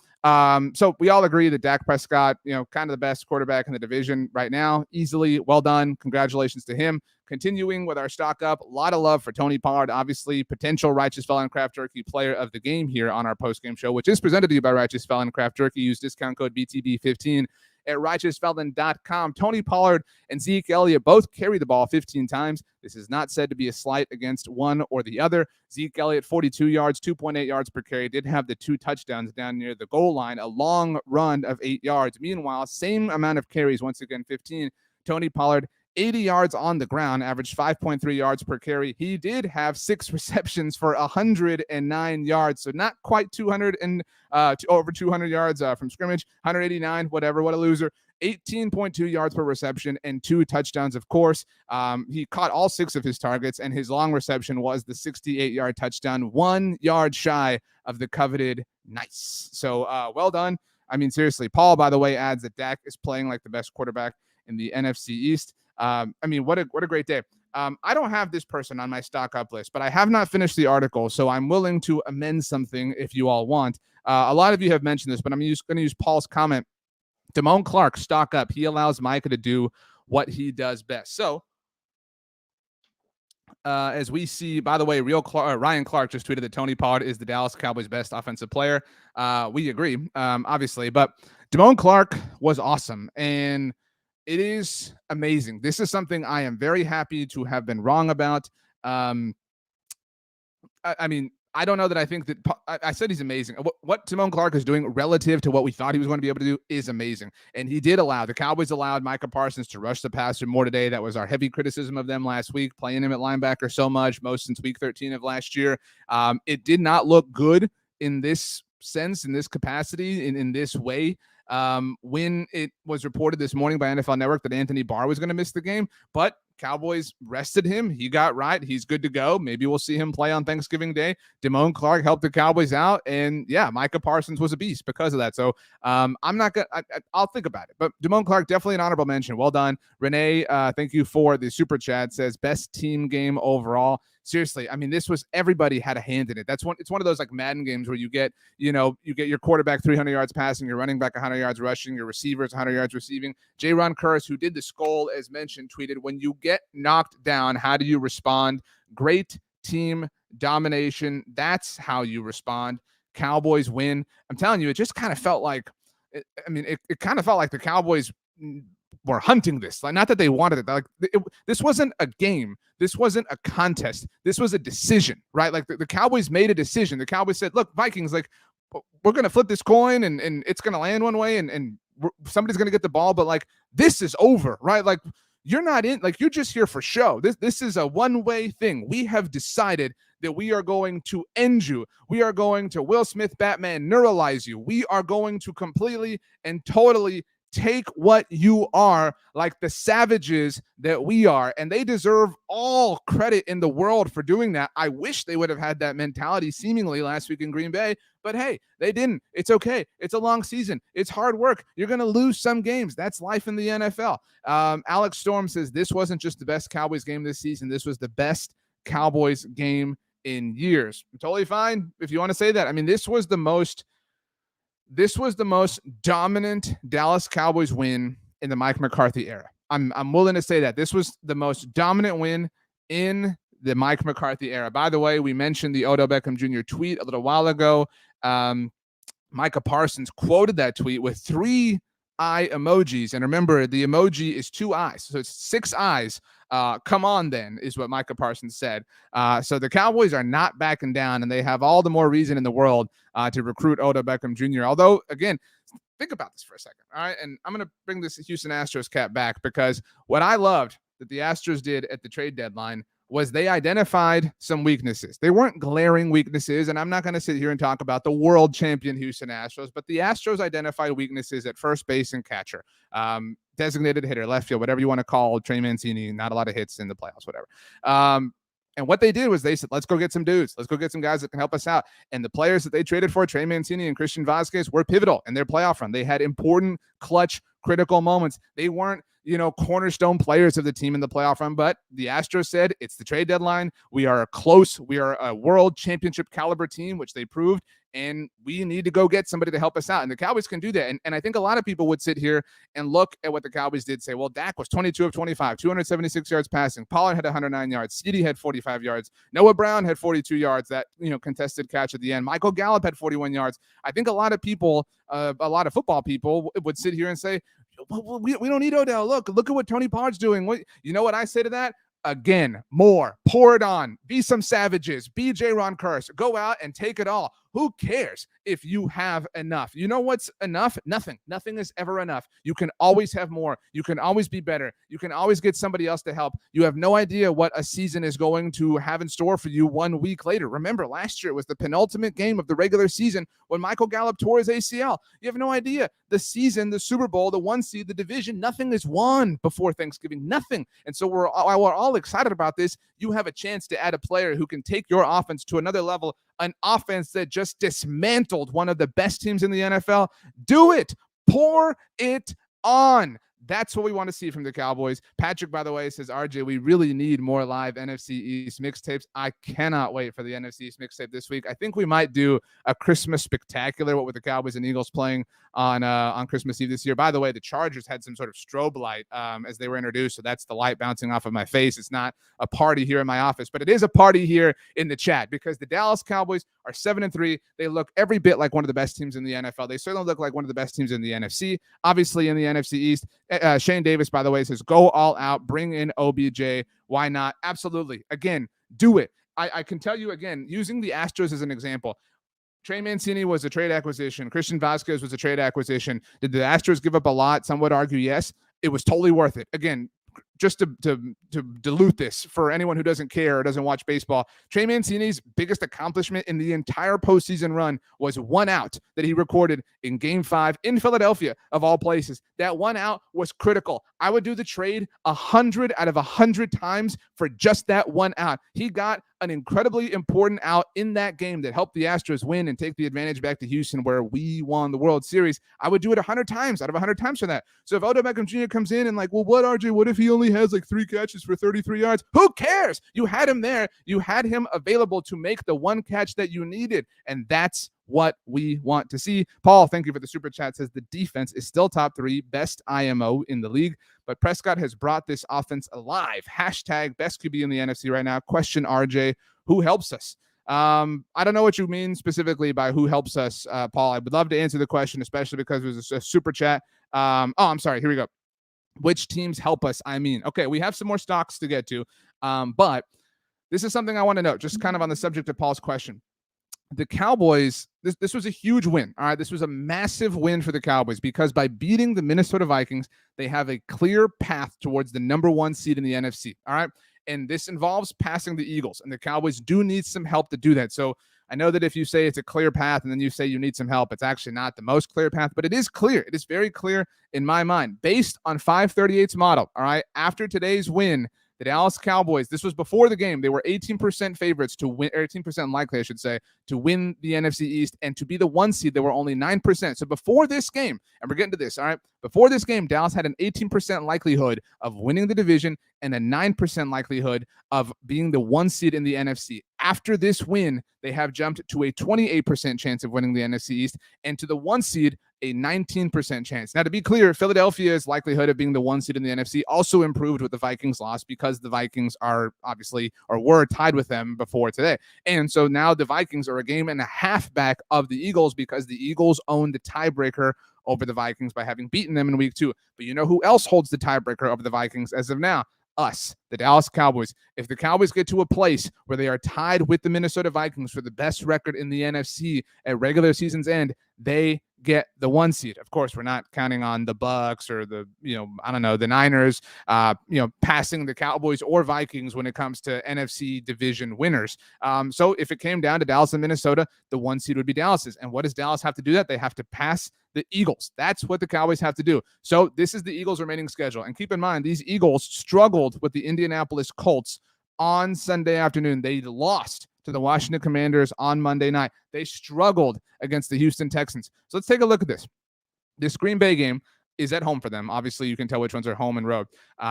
So we all agree that Dak Prescott, kind of the best quarterback in the division right now, easily. Well done. Congratulations to him. Continuing with our stock up, a lot of love for Tony Pollard, obviously potential Righteous Felon Craft Jerky player of the game here on our postgame show, which is presented to you by Righteous Felon Craft Jerky. Use discount code BTB15 at righteousfelon.com. Tony Pollard and Zeke Elliott both carry the ball 15 times. This is not said to be a slight against one or the other. Zeke Elliott, 42 yards, 2.8 yards per carry, did have the 2 touchdowns down near the goal line, a long run of 8 yards. Meanwhile, same amount of carries, once again, 15. Tony Pollard, 80 yards on the ground, averaged 5.3 yards per carry. He did have 6 receptions for 109 yards, so not quite 200 and over 200 yards from scrimmage, 189, whatever, what a loser. 18.2 yards per reception and 2 touchdowns, of course. He caught all 6 of his targets, and his long reception was the 68-yard touchdown, 1 yard shy of the coveted nice. So well done. I mean, seriously, Paul, by the way, adds that Dak is playing like the best quarterback in the NFC East. I mean, what a great day. I don't have this person on my stock up list, but I have not finished the article, so I'm willing to amend something if you all want. A lot of you have mentioned this, but I'm going to use Paul's comment. Damone Clark, stock up. He allows Micah to do what he does best. So, as we see, by the way, Ryan Clark just tweeted that Tony Pollard is the Dallas Cowboys' best offensive player. We agree, obviously, but Damone Clark was awesome, and it is amazing. This is something I am very happy to have been wrong about. I mean, I don't know that I think that I said he's amazing. What Damone Clark is doing relative to what we thought he was going to be able to do is amazing. And he did the Cowboys allowed Micah Parsons to rush the passer more today. That was our heavy criticism of them last week, playing him at linebacker so much, most since week 13 of last year. It did not look good in this sense, in this capacity, in this way. When it was reported this morning by NFL Network that Anthony Barr was going to miss the game, but Cowboys rested him. He got right. He's good to go. Maybe we'll see him play on Thanksgiving Day. Damone Clark helped the Cowboys out, and yeah, Micah Parsons was a beast because of that. So I'm not gonna. I'll think about it. But Damone Clark, definitely an honorable mention. Well done, Renee. Thank you for the super chat. Says best team game overall. Seriously, I mean, everybody had a hand in it. It's one of those like Madden games where you get your quarterback 300 yards passing, your running back 100 yards rushing, your receivers 100 yards receiving. J-Ron Curris, who did the skull, as mentioned, tweeted, when you get knocked down, how do you respond? Great team domination. That's how you respond. Cowboys win. I'm telling you, it just kind of felt like, it kind of felt like the Cowboys were hunting this. Like, not that they wanted it. Like, this wasn't a game. This wasn't a contest. This was a decision, right? Like the Cowboys made a decision. The Cowboys said, look, Vikings, like, we're going to flip this coin and it's going to land one way and somebody's going to get the ball. But like, this is over, right? Like, you're not in, like, you're just here for show. This is a one-way thing. We have decided that we are going to end you. We are going to Will Smith Batman neuralize you. We are going to completely and totally take what you are, like the savages that we are, and they deserve all credit in the world for doing that. I wish they would have had that mentality seemingly last week in Green Bay, but hey, they didn't. It's okay. It's a long season. It's hard work. You're going to lose some games. That's life in the NFL. Alex Storm says this wasn't just the best Cowboys game this season. This was the best Cowboys game in years. Totally fine if you want to say that. I mean, this was the most dominant Dallas Cowboys win in the Mike McCarthy era. I'm willing to say that this was the most dominant win in the Mike McCarthy era. By the way, we mentioned the Odell Beckham Jr. tweet a little while ago. Micah Parsons quoted that tweet with 3 eye emojis. And remember, the emoji is 2 eyes. So it's 6 eyes. Come on, then, is what Micah Parsons said. So the Cowboys are not backing down, and they have all the more reason in the world to recruit Odell Beckham Jr. Although, again, think about this for a second. All right. And I'm going to bring this Houston Astros cap back, because what I loved that the Astros did at the trade deadline was they identified some weaknesses. They weren't glaring weaknesses, and I'm not going to sit here and talk about the world champion Houston Astros, but the Astros identified weaknesses at first base and catcher, designated hitter, left field, whatever you want to call Trey Mancini, not a lot of hits in the playoffs, whatever. And what they did was they said, let's go get some dudes. Let's go get some guys that can help us out. And the players that they traded for, Trey Mancini and Christian Vazquez, were pivotal in their playoff run. They had important, clutch, critical moments. They weren't, cornerstone players of the team in the playoff run, but the Astros said, it's the trade deadline. We are a world championship caliber team, which they proved, and we need to go get somebody to help us out. And the Cowboys can do that. And I think a lot of people would sit here and look at what the Cowboys did, say, well, Dak was 22 of 25, 276 yards passing. Pollard had 109 yards. CeeDee had 45 yards. Noah Brown had 42 yards, that, contested catch at the end. Michael Gallup had 41 yards. I think a lot of people, a lot of football people would sit here and say, we don't need Odell. Look at what Tony Pollard's doing. You know what I say to that? Again, more. Pour it on. Be some savages. Be J-Ron Curse. Go out and take it all. Who cares if you have enough? You know what's enough? Nothing. Nothing is ever enough. You can always have more. You can always be better. You can always get somebody else to help. You have no idea what a season is going to have in store for you 1 week later. Remember, last year it was the penultimate game of the regular season when Michael Gallup tore his ACL. You have no idea. The season, the Super Bowl, the 1 seed, the division, nothing is won before Thanksgiving. Nothing. And so we're all excited about this. You have a chance to add a player who can take your offense to another level, an offense that just dismantled one of the best teams in the NFL. Do it. Pour it on. That's what we want to see from the Cowboys. Patrick, by the way, says, RJ, we really need more live NFC East mixtapes. I cannot wait for the NFC East mixtape this week. I think we might do a Christmas spectacular, what with the Cowboys and Eagles playing on Christmas Eve this year. By the way, the Chargers had some sort of strobe light as they were introduced, so that's the light bouncing off of my face. It's not a party here in my office, but it is a party here in the chat, because the Dallas Cowboys are 7-3. They look every bit like one of the best teams in the NFL. They certainly look like one of the best teams in the NFC. Obviously, in the NFC East, Shane Davis, by the way, says, go all out, bring in OBJ. Why not? Absolutely. Again, do it. I can tell you, again, using the Astros as an example, Trey Mancini was a trade acquisition. Christian Vazquez was a trade acquisition. Did the Astros give up a lot? Some would argue yes. It was totally worth it. Again, just to dilute this for anyone who doesn't care or doesn't watch baseball, Trey Mancini's biggest accomplishment in the entire postseason run was 1 out that he recorded in Game 5 in Philadelphia, of all places. That 1 out was critical. I would do the trade 100 out of 100 times for just that 1 out. He got an incredibly important out in that game that helped the Astros win and take the advantage back to Houston, where we won the World Series. I would do it 100 times out of 100 times for that. So if Odell Beckham Jr. comes in and like, well, what, RJ, what if he only has like 3 catches for 33 yards? Who cares? You had him there. You had him available to make the 1 catch that you needed. And that's what we want to see. Paul, thank you for the super chat, says the defense is still top 3, best IMO in the league, but Prescott has brought this offense alive. Hashtag best QB in the NFC right now. Question, RJ, who helps us? I don't know what you mean specifically by who helps us, Paul. I would love to answer the question, especially because it was a super chat. I'm sorry. Here we go. Which teams help us? I mean, okay, we have some more stocks to get to, but this is something I want to know, just kind of on the subject of Paul's question. The Cowboys, this was a huge win. All right. This was a massive win for the Cowboys, because by beating the Minnesota Vikings, they have a clear path towards the number 1 seed in the NFC. All right. And this involves passing the Eagles, and the Cowboys do need some help to do that. So I know that if you say it's a clear path and then you say you need some help, it's actually not the most clear path, but it is clear. It is very clear in my mind, based on 538's model. All right. After today's win, the Dallas Cowboys, this was before the game, they were 18% favorites to win, or 18% likely, I should say, to win the NFC East, and to be the 1 seed, they were only 9%. So before this game, and we're getting to this, all right, before this game, Dallas had an 18% likelihood of winning the division and a 9% likelihood of being the 1 seed in the NFC. After this win, they have jumped to a 28% chance of winning the NFC East, and to the 1 seed, a 19% chance. Now, to be clear, Philadelphia's likelihood of being the 1 seed in the NFC also improved with the Vikings loss because the Vikings are obviously, or were tied with them before today. And so now the Vikings are a game and a half back of the Eagles because the Eagles own the tiebreaker over the Vikings by having beaten them in week 2. But you know who else holds the tiebreaker over the Vikings as of now? Us, the Dallas Cowboys. If the Cowboys get to a place where they are tied with the Minnesota Vikings for the best record in the NFC at regular season's end, they get the 1 seed. Of course, we're not counting on the Bucks or the, the Niners, passing the Cowboys or Vikings when it comes to NFC division winners. So if it came down to Dallas and Minnesota, the 1 seed would be Dallas's. And what does Dallas have to do that? They have to pass the Eagles. That's what the Cowboys have to do. So this is the Eagles' remaining schedule. And keep in mind, these Eagles struggled with the Indianapolis Colts on Sunday afternoon. They lost to the Washington Commanders on Monday night. They struggled against the Houston Texans. So let's take a look at this. This Green Bay game is at home for them. Obviously, you can tell which ones are home and road.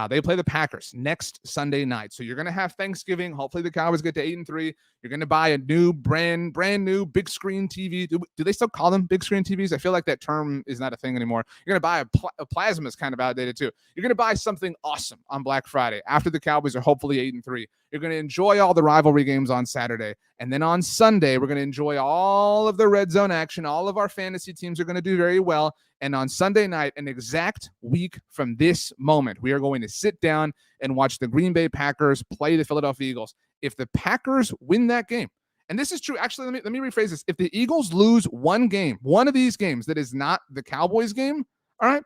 They play the Packers next Sunday night. So you're going to have Thanksgiving. Hopefully the Cowboys get to 8-3. You're going to buy a new brand new big screen TV. Do they still call them big screen TVs? I feel like that term is not a thing anymore. You're going to buy a plasma is kind of outdated too. You're going to buy something awesome on Black Friday after the Cowboys are hopefully 8-3. You're going to enjoy all the rivalry games on Saturday. And then on Sunday, we're going to enjoy all of the red zone action. All of our fantasy teams are going to do very well. And on Sunday night, an exact week from this moment, we are going to sit down and watch the Green Bay Packers play the Philadelphia Eagles. If the Packers win that game, and this is true, actually, let me rephrase this. If the Eagles lose one game, one of these games that is not the Cowboys game, all right,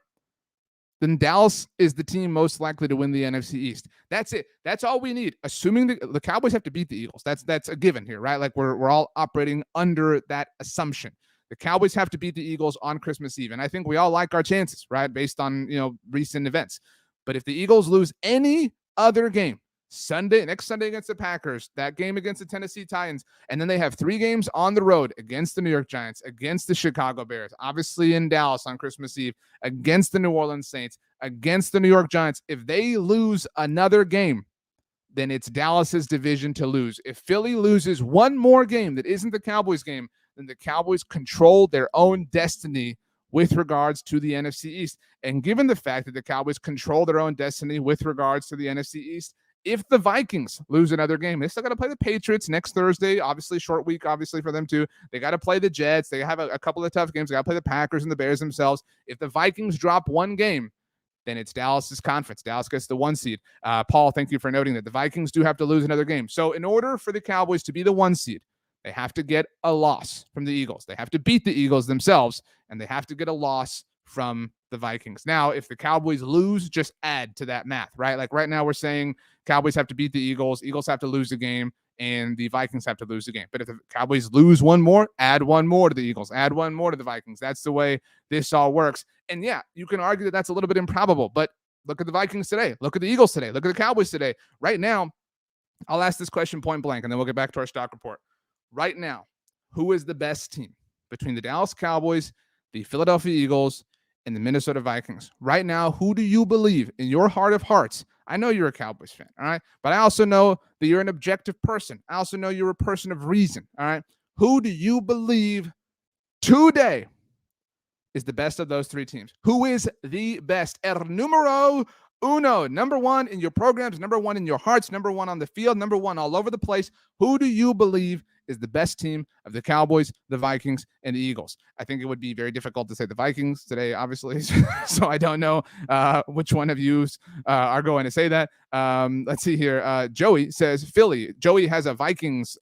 then Dallas is the team most likely to win the NFC East. That's it. That's all we need. Assuming the Cowboys have to beat the Eagles. That's a given here, right? Like we're all operating under that assumption. The Cowboys have to beat the Eagles on Christmas Eve. And I think we all like our chances, right? Based on, recent events. But if the Eagles lose any other game, next Sunday against the Packers, that game against the Tennessee Titans, and then they have 3 games on the road against the New York Giants, against the Chicago Bears, obviously in Dallas on Christmas Eve, against the New Orleans Saints, against the New York Giants. If they lose another game, then it's Dallas's division to lose. If Philly loses one more game that isn't the Cowboys game, then the Cowboys control their own destiny with regards to the NFC East. And given the fact that the Cowboys control their own destiny with regards to the NFC East, if the Vikings lose another game, they still got to play the Patriots next Thursday. Obviously, short week, obviously, for them too. They got to play the Jets. They have a couple of tough games. They got to play the Packers and the Bears themselves. If the Vikings drop one game, then it's Dallas's conference. Dallas gets the 1 seed. Paul, thank you for noting that the Vikings do have to lose another game. So in order for the Cowboys to be the 1 seed, they have to get a loss from the Eagles. They have to beat the Eagles themselves, and they have to get a loss from the Vikings. Now, if the Cowboys lose, just add to that math, right? Like right now we're saying Cowboys have to beat the Eagles have to lose the game, and the Vikings have to lose the game. But if the Cowboys lose one more, add one more to the Eagles, add one more to the Vikings. That's the way this all works. And yeah, you can argue that that's a little bit improbable, but look at the Vikings today. Look at the Eagles today. Look at the Cowboys today. Right now, I'll ask this question point blank, and then we'll get back to our stock report. Right now, who is the best team between the Dallas Cowboys, the Philadelphia Eagles, and the Minnesota Vikings? Right now, who do you believe in your heart of hearts? I know you're a Cowboys fan, all right? But I also know that you're an objective person. I also know you're a person of reason, all right? Who do you believe today is the best of those 3 teams? Who is the best? El numero uno, number 1 in your programs, number 1 in your hearts, number 1 on the field, number 1 all over the place. Who do you believe is the best team of the Cowboys, the Vikings, and the Eagles? I think it would be very difficult to say the Vikings today, obviously. So I don't know which one of you are going to say that. Let's see here. Joey says Philly. Joey has a Vikings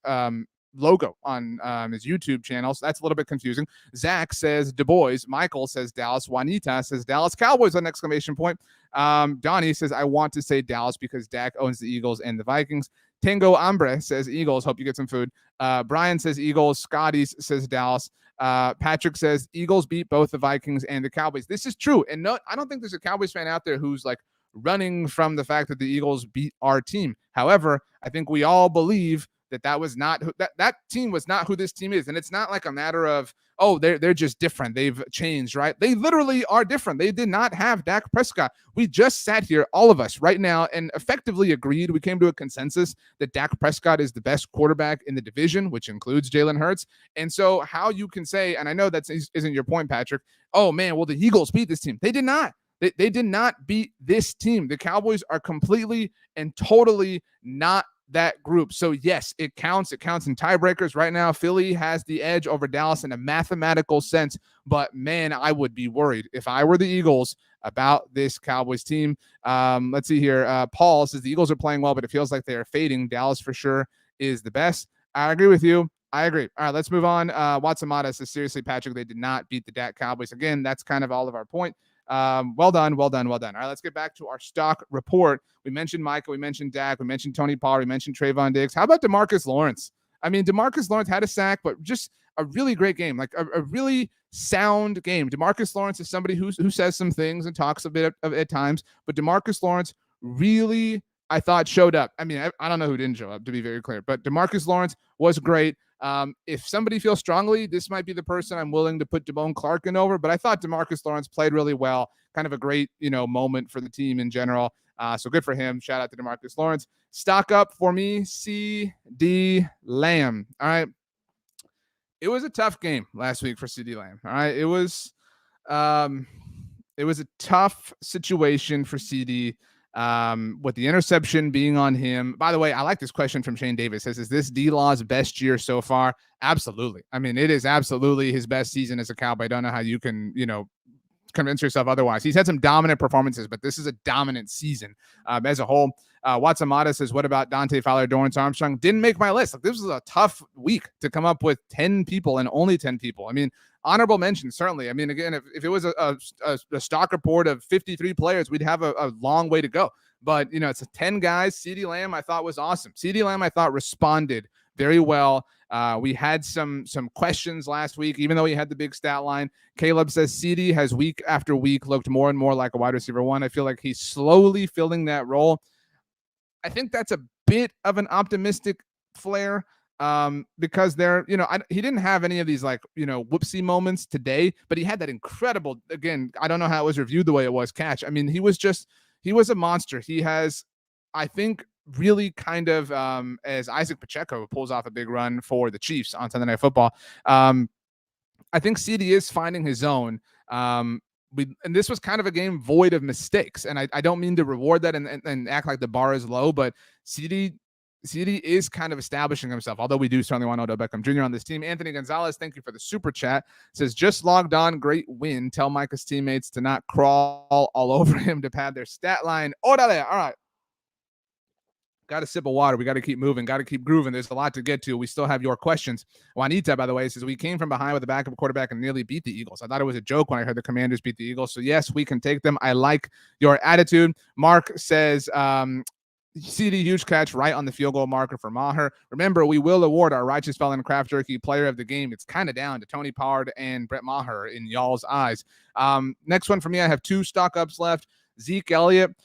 logo on his YouTube channel, so that's a little bit confusing. Zach says Du Bois. Michael says Dallas. Juanita says Dallas Cowboys on exclamation point. Donnie says I want to say Dallas because Dak owns the Eagles and the Vikings. Tango Hambre says Eagles. Hope you get some food. Brian says Eagles. Scotty's says Dallas. Patrick says Eagles beat both the Vikings and the Cowboys. This is true. And no, I don't think there's a Cowboys fan out there who's like running from the fact that the Eagles beat our team. However, I think we all believe that was not that team was not who this team is. And it's not like a matter of, oh, they're just different. They've changed, right? They literally are different. They did not have Dak Prescott. We just sat here, all of us right now, and effectively agreed. We came to a consensus that Dak Prescott is the best quarterback in the division, which includes Jalen Hurts. And so how you can say, and I know that isn't your point, Patrick, oh man, well, the Eagles beat this team. They did not. They did not beat this team. The Cowboys are completely and totally not that group. So yes, it counts. It counts in tiebreakers. Right now, Philly has the edge over Dallas in a mathematical sense. But man, I would be worried if I were the Eagles about this Cowboys team. Let's see here. Paul says the Eagles are playing well, but it feels like they are fading. Dallas for sure is the best. I agree with you. I agree. All right, let's move on. Watson Mata says, seriously, Patrick, they did not beat the Dak Cowboys. Again, that's kind of all of our point. Well done. All right, let's get back to our stock report. We mentioned Micah, we mentioned Dak, we mentioned Tony Pollard, we mentioned Trayvon Diggs. How about DeMarcus Lawrence? I mean, DeMarcus Lawrence had a sack, but just a really great game, like a really sound game. DeMarcus Lawrence is somebody who says some things and talks a bit at times, but DeMarcus Lawrence really, I thought, showed up. I mean, I don't know who didn't show up, to be very clear, but DeMarcus Lawrence was great. If somebody feels strongly, this might be the person I'm willing to put Damone Clark in over, but I thought DeMarcus Lawrence played really well. Kind of a great, moment for the team in general. So good for him. Shout out to DeMarcus Lawrence. Stock up for me, CD Lamb. All right. It was a tough game last week for CD Lamb. All right. It was a tough situation for CD. With the interception being on him. By the way, I like this question from Shane Davis. Says, is this D-Law's best year so far? Absolutely. I mean, it is absolutely his best season as a Cowboy. I don't know how you can, convince yourself otherwise. He's had some dominant performances, but this is a dominant season as a whole. Watson Mata says, what about Dante Fowler, Dorrance Armstrong? Didn't make my list. Like, this was a tough week to come up with 10 people and only 10 people. I mean, honorable mention, certainly. I mean, again, if it was a stock report of 53 players, we'd have a long way to go. But, it's 10 guys. CeeDee Lamb, I thought, was awesome. CeeDee Lamb, I thought, responded very well. We had some questions last week, even though he had the big stat line. Caleb says CeeDee has week after week looked more and more like a wide receiver one. I feel like he's slowly filling that role. I think that's a bit of an optimistic flair. Because he didn't have any of these whoopsie moments today, but he had that incredible, again, I don't know how it was reviewed the way it was, catch. I mean, he was a monster. He has, I think, really kind of, as Isaac Pacheco pulls off a big run for the Chiefs on Sunday Night Football. I think CD is finding his own. And this was kind of a game void of mistakes. And I don't mean to reward that and act like the bar is low, but CD is kind of establishing himself, although we do certainly want Odell Beckham Jr. on this team. Anthony Gonzalez, thank you for the super chat. Says, just logged on, great win. Tell Micah's teammates to not crawl all over him to pad their stat line. Orale. All right. Got a sip of water. We got to keep moving. Got to keep grooving. There's a lot to get to. We still have your questions. Juanita, by the way, says, we came from behind with a backup quarterback and nearly beat the Eagles. I thought it was a joke when I heard the Commanders beat the Eagles. So, yes, we can take them. I like your attitude. Mark says, CD, huge catch right on the field goal marker for Maher. Remember, we will award our Righteous Felon Craft Jerky player of the game. It's kind of down to Tony Pollard and Brett Maher in y'all's eyes. Next one for me, I have 2 stock ups left. Zeke Elliott.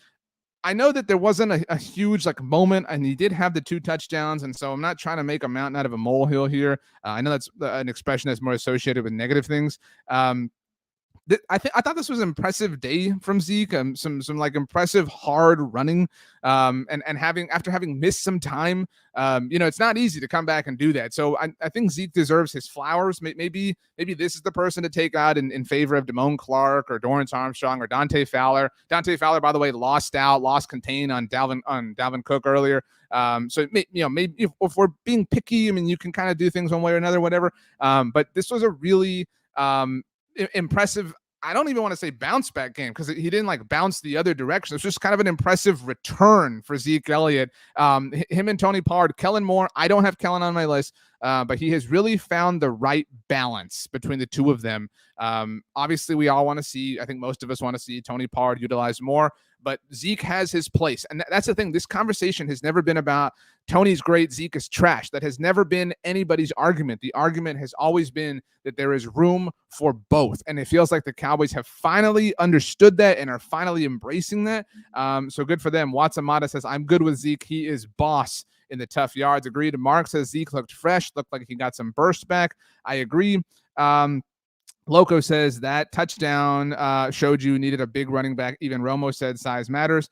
I know that there wasn't a huge moment, and he did have the 2 touchdowns, and so I'm not trying to make a mountain out of a molehill here. I know that's an expression that's more associated with negative things. I thought this was an impressive day from Zeke, some impressive hard running, and after having missed some time, it's not easy to come back and do that. So I think Zeke deserves his flowers. Maybe this is the person to take out in favor of Damone Clark or Dorrance Armstrong or Dante Fowler. Dante Fowler, by the way, lost contain on Dalvin Cook earlier. So maybe if we're being picky, I mean, you can kind of do things one way or another, whatever. But this was a really impressive, I don't even want to say bounce back game, because he didn't bounce the other direction. It's just kind of an impressive return for Zeke Elliott. Him and Tony Pollard. Kellen Moore, I don't have Kellen on my list, but he has really found the right balance between the two of them. Obviously, we all want to see, I think most of us want to see Tony Pollard utilized more, but Zeke has his place. And that's the thing. This conversation has never been about Tony's great, Zeke is trash. That has never been anybody's argument. The argument has always been that there is room for both. And it feels like the Cowboys have finally understood that and are finally embracing that. So good for them. Watson Mata says, I'm good with Zeke. He is boss in the tough yards. Agreed. Mark says Zeke looked fresh, looked like he got some burst back. I agree. Loco says that touchdown showed you needed a big running back. Even Romo said size matters.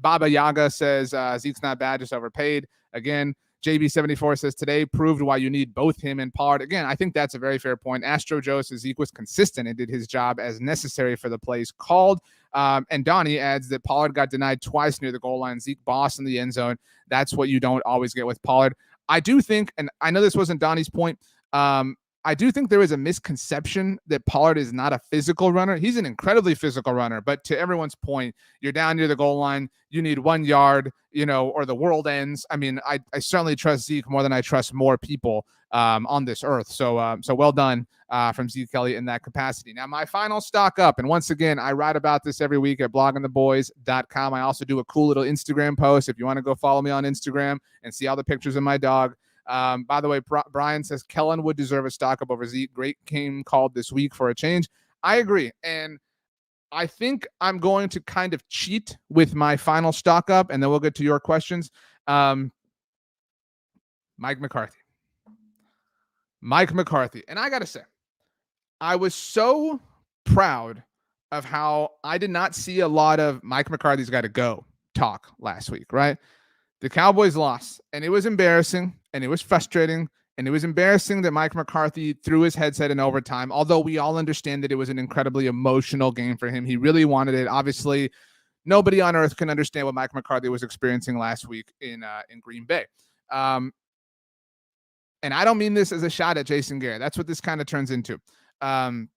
Baba Yaga says Zeke's not bad, just overpaid. Again, JB74 says today proved why you need both him and Pollard. Again, I think that's a very fair point. Astro Joe says Zeke was consistent and did his job as necessary for the plays called. And Donnie adds that Pollard got denied twice near the goal line. Zeke boss in the end zone. That's what you don't always get with Pollard. I do think, and I know this wasn't Donnie's point, I do think there is a misconception that Pollard is not a physical runner. He's an incredibly physical runner, but to everyone's point, you're down near the goal line, you need 1 yard, or the world ends. I mean, I certainly trust Zeke more than I trust more people on this earth. So well done from Zeke Kelly in that capacity. Now, my final stock up, and once again, I write about this every week at bloggingtheboys.com. I also do a cool little Instagram post if you want to go follow me on Instagram and see all the pictures of my dog. By the way, Brian says Kellen would deserve a stock up over Zeke. Great game called this week for a change. I agree. And I think I'm going to kind of cheat with my final stock up, and then we'll get to your questions. Mike McCarthy. And I got to say, I was so proud of how I did not see a lot of Mike McCarthy's got to go talk last week, right? The Cowboys lost, and it was embarrassing, and it was frustrating, and it was embarrassing that Mike McCarthy threw his headset in overtime, although we all understand that it was an incredibly emotional game for him. He really wanted it. Obviously, nobody on earth can understand what Mike McCarthy was experiencing last week in Green Bay. And I don't mean this as a shot at Jason Garrett. That's what this kind of turns into. But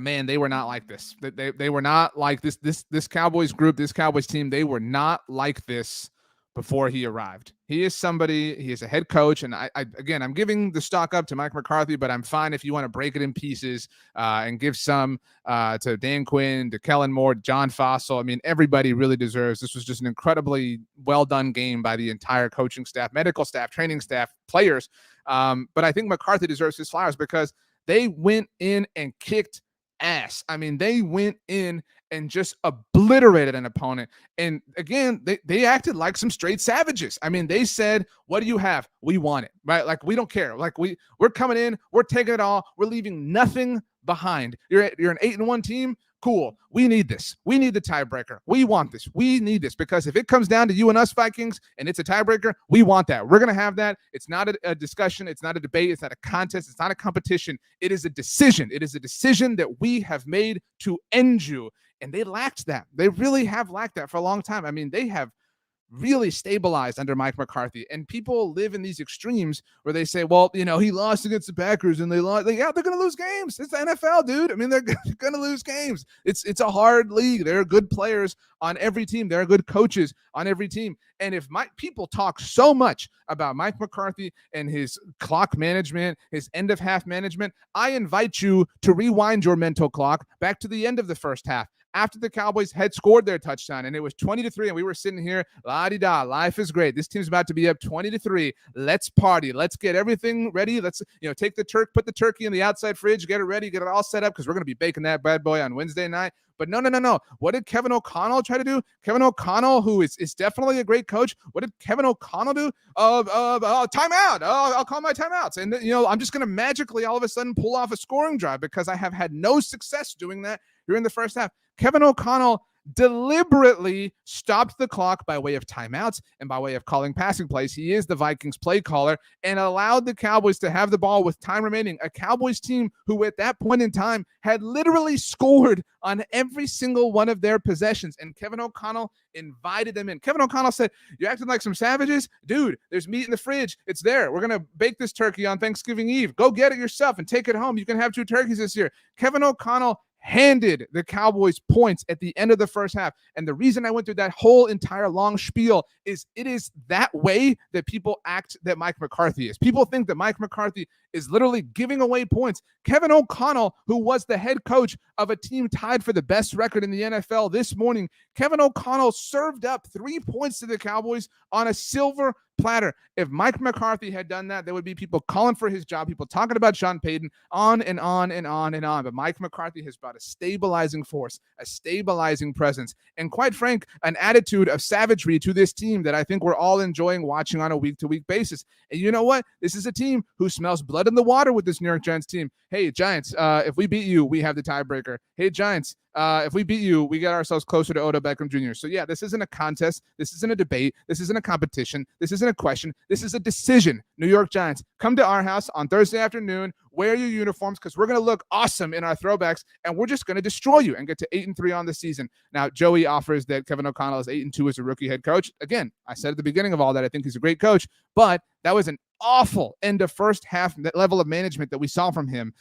man, they were not like this. They were not like this. This Cowboys group, this Cowboys team, they were not like this before he arrived. He is somebody, he is a head coach. And I'm giving the stock up to Mike McCarthy, but I'm fine if you want to break it in pieces and give some to Dan Quinn, to Kellen Moore, John Fossil. I mean, everybody really deserves. This was just an incredibly well done game by the entire coaching staff, medical staff, training staff, players. But I think McCarthy deserves his flowers because they went in and kicked ass. I mean, they went in and just obliterated an opponent. And again, they acted like some straight savages. I mean, they said, what do you have? We want it, right? Like, we don't care. Like, we're coming in, we're taking it all. We're leaving nothing behind. You're an 8-1 team. Cool. We need this. We need the tiebreaker. We want this. We need this because if it comes down to you and us Vikings and it's a tiebreaker, we want that. We're going to have that. It's not a discussion. It's not a debate. It's not a contest. It's not a competition. It is a decision. It is a decision that we have made to end you. And they lacked that. They really have lacked that for a long time. I mean, they have really stabilized under Mike McCarthy. And people live in these extremes where they say, well, he lost against the Packers and they lost. They're going to lose games. It's the NFL, dude. I mean, they're going to lose games. It's a hard league. There are good players on every team. There are good coaches on every team. And if people talk so much about Mike McCarthy and his clock management, his end of half management, I invite you to rewind your mental clock back to the end of the first half. After the Cowboys had scored their touchdown and it was 20-3 and we were sitting here, la-di-da, life is great. This team's about to be up 20-3. Let's party. Let's get everything ready. Let's, take put the turkey in the outside fridge, get it ready, get it all set up because we're going to be baking that bad boy on Wednesday night. But no. What did Kevin O'Connell try to do? Kevin O'Connell, who is definitely a great coach. What did Kevin O'Connell do? Timeout. I'll call my timeouts. And, I'm just going to magically all of a sudden pull off a scoring drive because I have had no success doing that here in the first half. Kevin O'Connell deliberately stopped the clock by way of timeouts and by way of calling passing plays. He is the Vikings play caller and allowed the Cowboys to have the ball with time remaining. A Cowboys team who at that point in time had literally scored on every single one of their possessions. And Kevin O'Connell invited them in. Kevin O'Connell said, you're acting like some savages? Dude, there's meat in the fridge. It's there. We're going to bake this turkey on Thanksgiving Eve. Go get it yourself and take it home. You can have 2 turkeys this year. Kevin O'Connell handed the Cowboys points at the end of the first half. And the reason I went through that whole entire long spiel is it is that way that people act that Mike McCarthy is. People think that Mike McCarthy is literally giving away points. Kevin O'Connell, who was the head coach of a team tied for the best record in the NFL this morning, Kevin O'Connell served up 3 points to the Cowboys on a silver platter. If Mike McCarthy had done that, there would be people calling for his job, people talking about Sean Payton, on and on and on and on. But Mike McCarthy has brought a stabilizing force, a stabilizing presence, and quite frank, an attitude of savagery to this team that I think we're all enjoying watching on a week-to-week basis. And you know what? This is a team who smells blood in the water with this New York Giants team. Hey, Giants, if we beat you, we have the tiebreaker. Hey, Giants, if we beat you, we get ourselves closer to Odell Beckham Jr. So yeah, this isn't a contest. This isn't a debate. This isn't a competition. This isn't a question. This is a decision. New York Giants, come to our house on Thursday afternoon, wear your uniforms because we're going to look awesome in our throwbacks, and we're just going to destroy you and get to 8-3 on the season. Now, Joey offers that Kevin O'Connell is 8-2 as a rookie head coach. Again, I said at the beginning of all that, I think he's a great coach, but that was an awful end of first half level of management that we saw from him.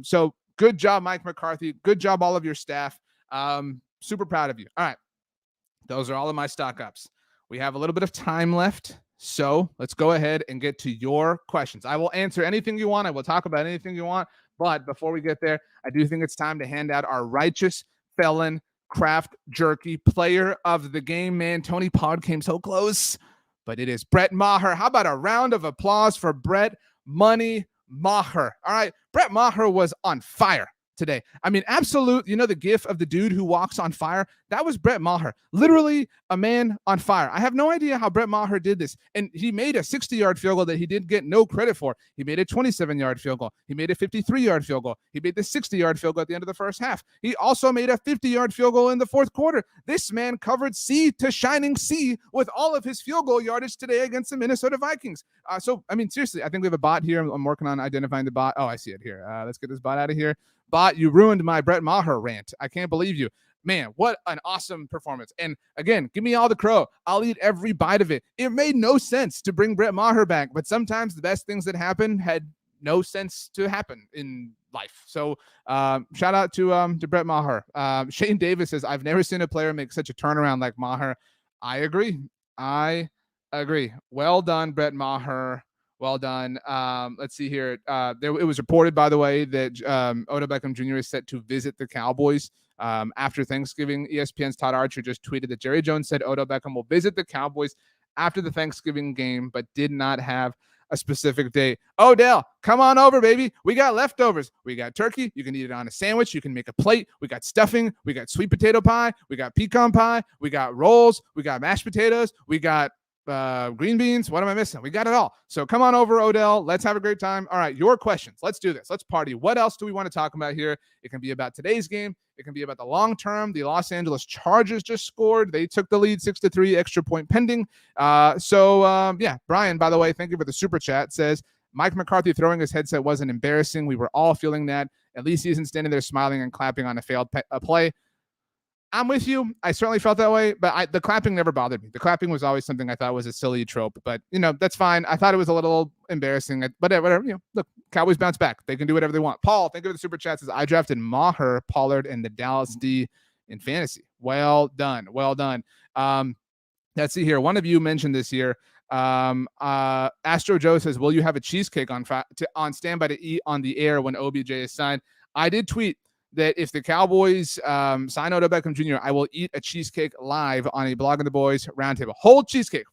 So good job, Mike McCarthy. Good job, all of your staff. Super proud of you. All right. Those are all of my stock ups. We have a little bit of time left, so let's go ahead and get to your questions. I will answer anything you want. I will talk about anything you want. But before we get there, I do think it's time to hand out our righteous felon craft jerky player of the game. Man, Tony Pollard came so close, but it is Brett Maher. How about a round of applause for Brett Money Maher? All right. Brett Maher was on fire today. I mean, absolute, you know, the gif of the dude who walks on fire, that was Brett Maher. Literally a man on fire. I have no idea how Brett Maher did this. And he made a 60-yard field goal that he did get no credit for. He made a 27-yard field goal. He made a 53-yard field goal. He made the 60-yard field goal at the end of the first half. He also made a 50-yard field goal in the fourth quarter. This man covered sea to shining sea with all of his field goal yardage today against the Minnesota Vikings. So, I mean, seriously, I think we have a bot here. I'm working on identifying the bot. Oh, I see it here. Let's get this bot out of here. Bot, you ruined my Brett Maher rant. I can't believe you. Man, what an awesome performance. And again, give me all the crow. I'll eat every bite of it. It made no sense to bring Brett Maher back, but sometimes the best things that happen had no sense to happen in life. So shout out to Brett Maher. Shane Davis says, I've never seen a player make such a turnaround like Maher. I agree. Well done, Brett Maher. Well done. Let's see here. It was reported, by the way, that Odell Beckham Jr. is set to visit the Cowboys after Thanksgiving. ESPN's Todd Archer just tweeted that Jerry Jones said Odell Beckham will visit the Cowboys after the Thanksgiving game, but did not have a specific date. Odell, come on over, baby. We got leftovers. We got turkey. You can eat it on a sandwich. You can make a plate. We got stuffing. We got sweet potato pie. We got pecan pie. We got rolls. We got mashed potatoes. We got green beans. What am I missing? We got it all. So come on over, Odell. Let's have a great time. All right, your questions. Let's do this. Let's party. What else do we want to talk about here? It can be about today's game. It can be about the long term. The Los Angeles Chargers just scored. They took the lead 6-3, extra point pending. Yeah, Brian, by the way, thank you for the super chat. Says Mike McCarthy throwing his headset wasn't embarrassing. We were all feeling that. At least he isn't standing there smiling and clapping on a failed play. I'm with you. I certainly felt that way, but the clapping never bothered me. The clapping was always something I thought was a silly trope, but that's fine. I thought it was a little embarrassing, but whatever. Look, Cowboys bounce back. They can do whatever they want. Paul, thank you for the super chat. Says I drafted Maher, Pollard, and the Dallas D in fantasy. Well done. Let's see here. One of you mentioned this here. Astro Joe says, will you have a cheesecake on standby to eat on the air when OBJ is signed? I did tweet that if the Cowboys sign Odell Beckham Jr., I will eat a cheesecake live on a Blogging the Boys roundtable. Full cheesecake.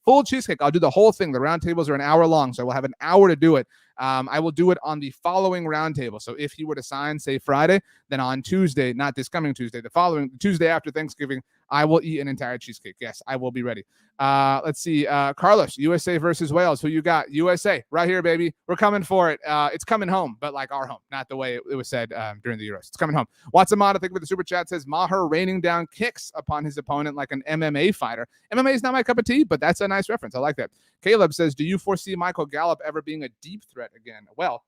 I'll do the whole thing. The roundtables are an hour long, so I will have an hour to do it. I will do it on the following roundtable. So if he were to sign, say, Friday, then on Tuesday, not this coming Tuesday, the following Tuesday after Thanksgiving, I will eat an entire cheesecake. Yes, I will be ready. Let's see. Carlos, USA versus Wales. Who you got? USA. Right here, baby. We're coming for it. It's coming home, but like our home, not the way it was said during the Euros. It's coming home. Watson Mata, think with the super chat, says Maher raining down kicks upon his opponent like an MMA fighter. MMA is not my cup of tea, but that's a nice reference. I like that. Caleb says, do you foresee Michael Gallup ever being a deep threat again? Well,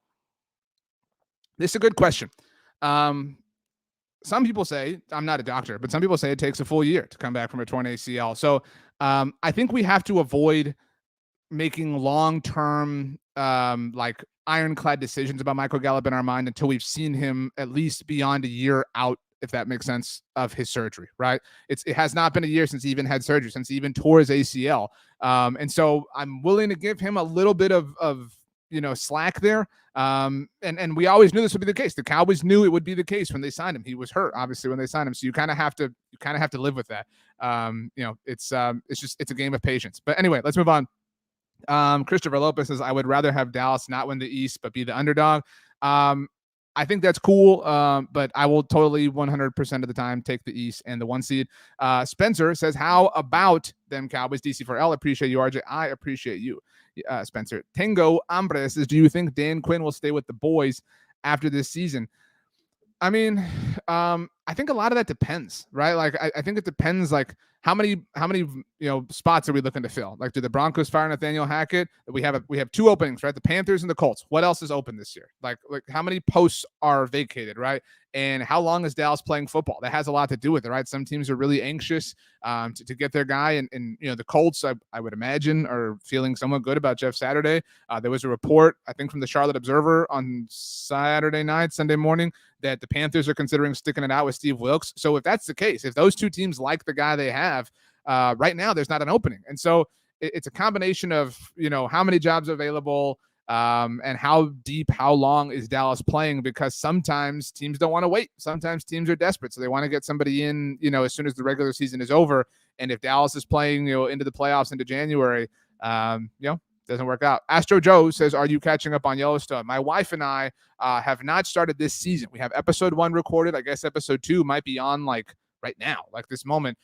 this is a good question. Some people say, I'm not a doctor, but some people say it takes a full year to come back from a torn ACL. So I think we have to avoid making long-term, like ironclad decisions about Michael Gallup in our mind until we've seen him at least beyond a year out if that makes sense, of his surgery, right? It has not been a year since he even had surgery, since he even tore his ACL. And so I'm willing to give him a little bit of slack there. And we always knew this would be the case. The Cowboys knew it would be the case when they signed him. He was hurt, obviously, when they signed him. So you kind of have to live with that. It's a game of patience. But anyway, let's move on. Christopher Lopez says, I would rather have Dallas not win the East, but be the underdog. I think that's cool, but I will totally 100% of the time take the East and the 1 seed. Spencer says, how about them Cowboys? DC4L, appreciate you, RJ. I appreciate you, Spencer. Tango Hambre says, do you think Dan Quinn will stay with the boys after this season? I mean, I think a lot of that depends, right? Like, I think it depends, like, how many spots are we looking to fill? Like, do the Broncos fire Nathaniel Hackett? We have 2 openings, right? The Panthers and the Colts. What else is open this year? Like how many posts are vacated, right? And how long is Dallas playing football? That has a lot to do with it, right? Some teams are really anxious to get their guy, and the Colts, I would imagine, are feeling somewhat good about Jeff Saturday. There was a report, I think, from the Charlotte Observer on Sunday morning, that the Panthers are considering sticking it out with Steve Wilkes. So if that's the case, if those 2 teams like the guy they have, right now there's not an opening. And so it's a combination of, how many jobs are available, and how long is Dallas playing, because sometimes teams don't want to wait. Sometimes teams are desperate, so they want to get somebody in, as soon as the regular season is over. And if Dallas is playing, into the playoffs into January, doesn't work out. Astro Joe says, are you catching up on Yellowstone? My wife and I have not started this season. We have episode 1 recorded. I guess episode 2 might be on like right now, like this moment.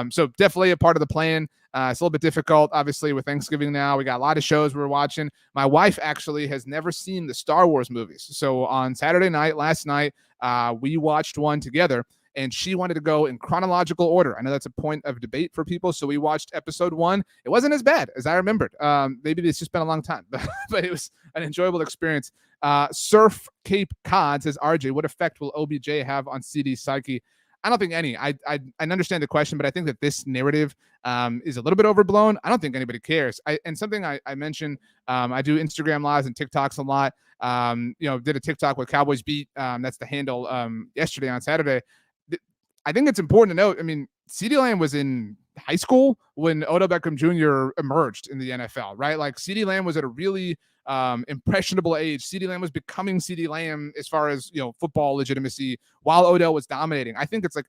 So definitely a part of the plan. It's a little bit difficult, obviously, with Thanksgiving now. We got a lot of shows we're watching. My wife actually has never seen the Star Wars movies. So on Saturday night, last night, we watched one together, and she wanted to go in chronological order. I know that's a point of debate for people. So we watched episode 1. It wasn't as bad as I remembered. Maybe it's just been a long time, but it was an enjoyable experience. Surf Cape Cod says, RJ, what effect will OBJ have on CD's psyche? I don't think any. I understand the question, but I think that this narrative is a little bit overblown. I don't think anybody cares. And something I mentioned, I do Instagram lives and TikToks a lot. Did a TikTok with Cowboys Beat. That's the handle yesterday on Saturday. I think it's important to note, I mean, CeeDee Lamb was in high school when Odell Beckham Jr. emerged in the NFL, right? Like, CeeDee Lamb was at a really impressionable age. CeeDee Lamb was becoming CeeDee Lamb as far as, football legitimacy while Odell was dominating. I think it's like,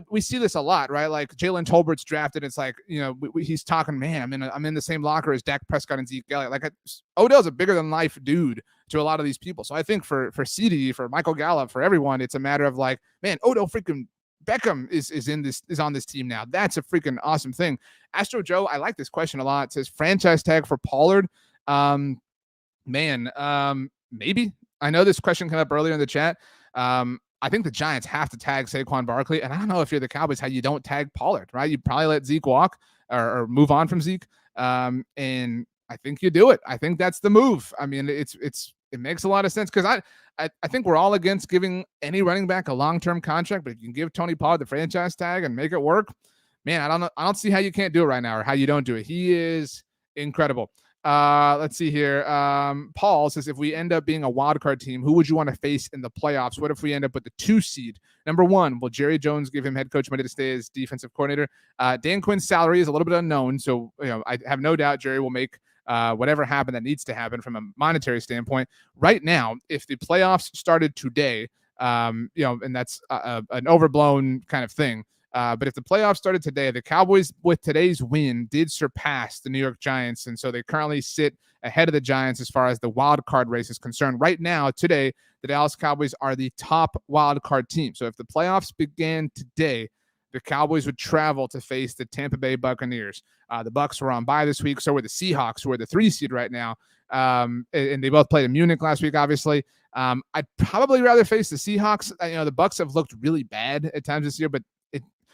we see this a lot, right? Like, Jalen Tolbert's drafted. It's like, he's talking, man, I'm in the same locker as Dak Prescott and Zeke Elliott. Like, Odell's a bigger than life dude to a lot of these people. So I think for CeeDee, for Michael Gallup, for everyone, it's a matter of like, man, Odell freaking Beckham is on this team now. That's a freaking awesome thing. Astro Joe, I like this question a lot. It says, franchise tag for Pollard. Maybe. I know this question came up earlier in the chat. I think the Giants have to tag Saquon Barkley, and I don't know if you're the Cowboys how you don't tag Pollard, right? You probably let Zeke walk or move on from Zeke, and I think you do it. I think that's the move. I mean, it makes a lot of sense, because I think we're all against giving any running back a long-term contract, but if you can give Tony Pollard the franchise tag and make it work, man, I don't see how you can't do it right now or how you don't do it. He is incredible. Let's see here. Paul says, if we end up being a wild card team, who would you want to face in the playoffs? What if we end up with the 2 seed? Number 1, will Jerry Jones give him head coach money to stay as defensive coordinator? Dan Quinn's salary is a little bit unknown, so I have no doubt Jerry will make whatever happen that needs to happen from a monetary standpoint. Right now, if the playoffs started today, and that's an overblown kind of thing, but if the playoffs started today, the Cowboys, with today's win, did surpass the New York Giants, and so they currently sit ahead of the Giants as far as the wild card race is concerned. Right now, today, the Dallas Cowboys are the top wild card team. So if the playoffs began today, the Cowboys would travel to face the Tampa Bay Buccaneers. The Bucs were on bye this week, so were the Seahawks, who are the 3 seed right now. And they both played in Munich last week, obviously. I'd probably rather face the Seahawks. The Bucs have looked really bad at times this year, but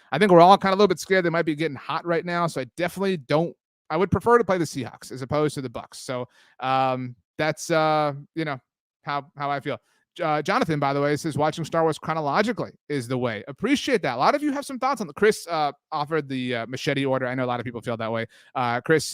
I think we're all kind of a little bit scared they might be getting hot right now. So I definitely I would prefer to play the Seahawks as opposed to the Bucs. So that's how I feel. Jonathan, by the way, says watching Star Wars chronologically is the way. Appreciate that. A lot of you have some thoughts on Chris offered the machete order. I know a lot of people feel that way. Chris,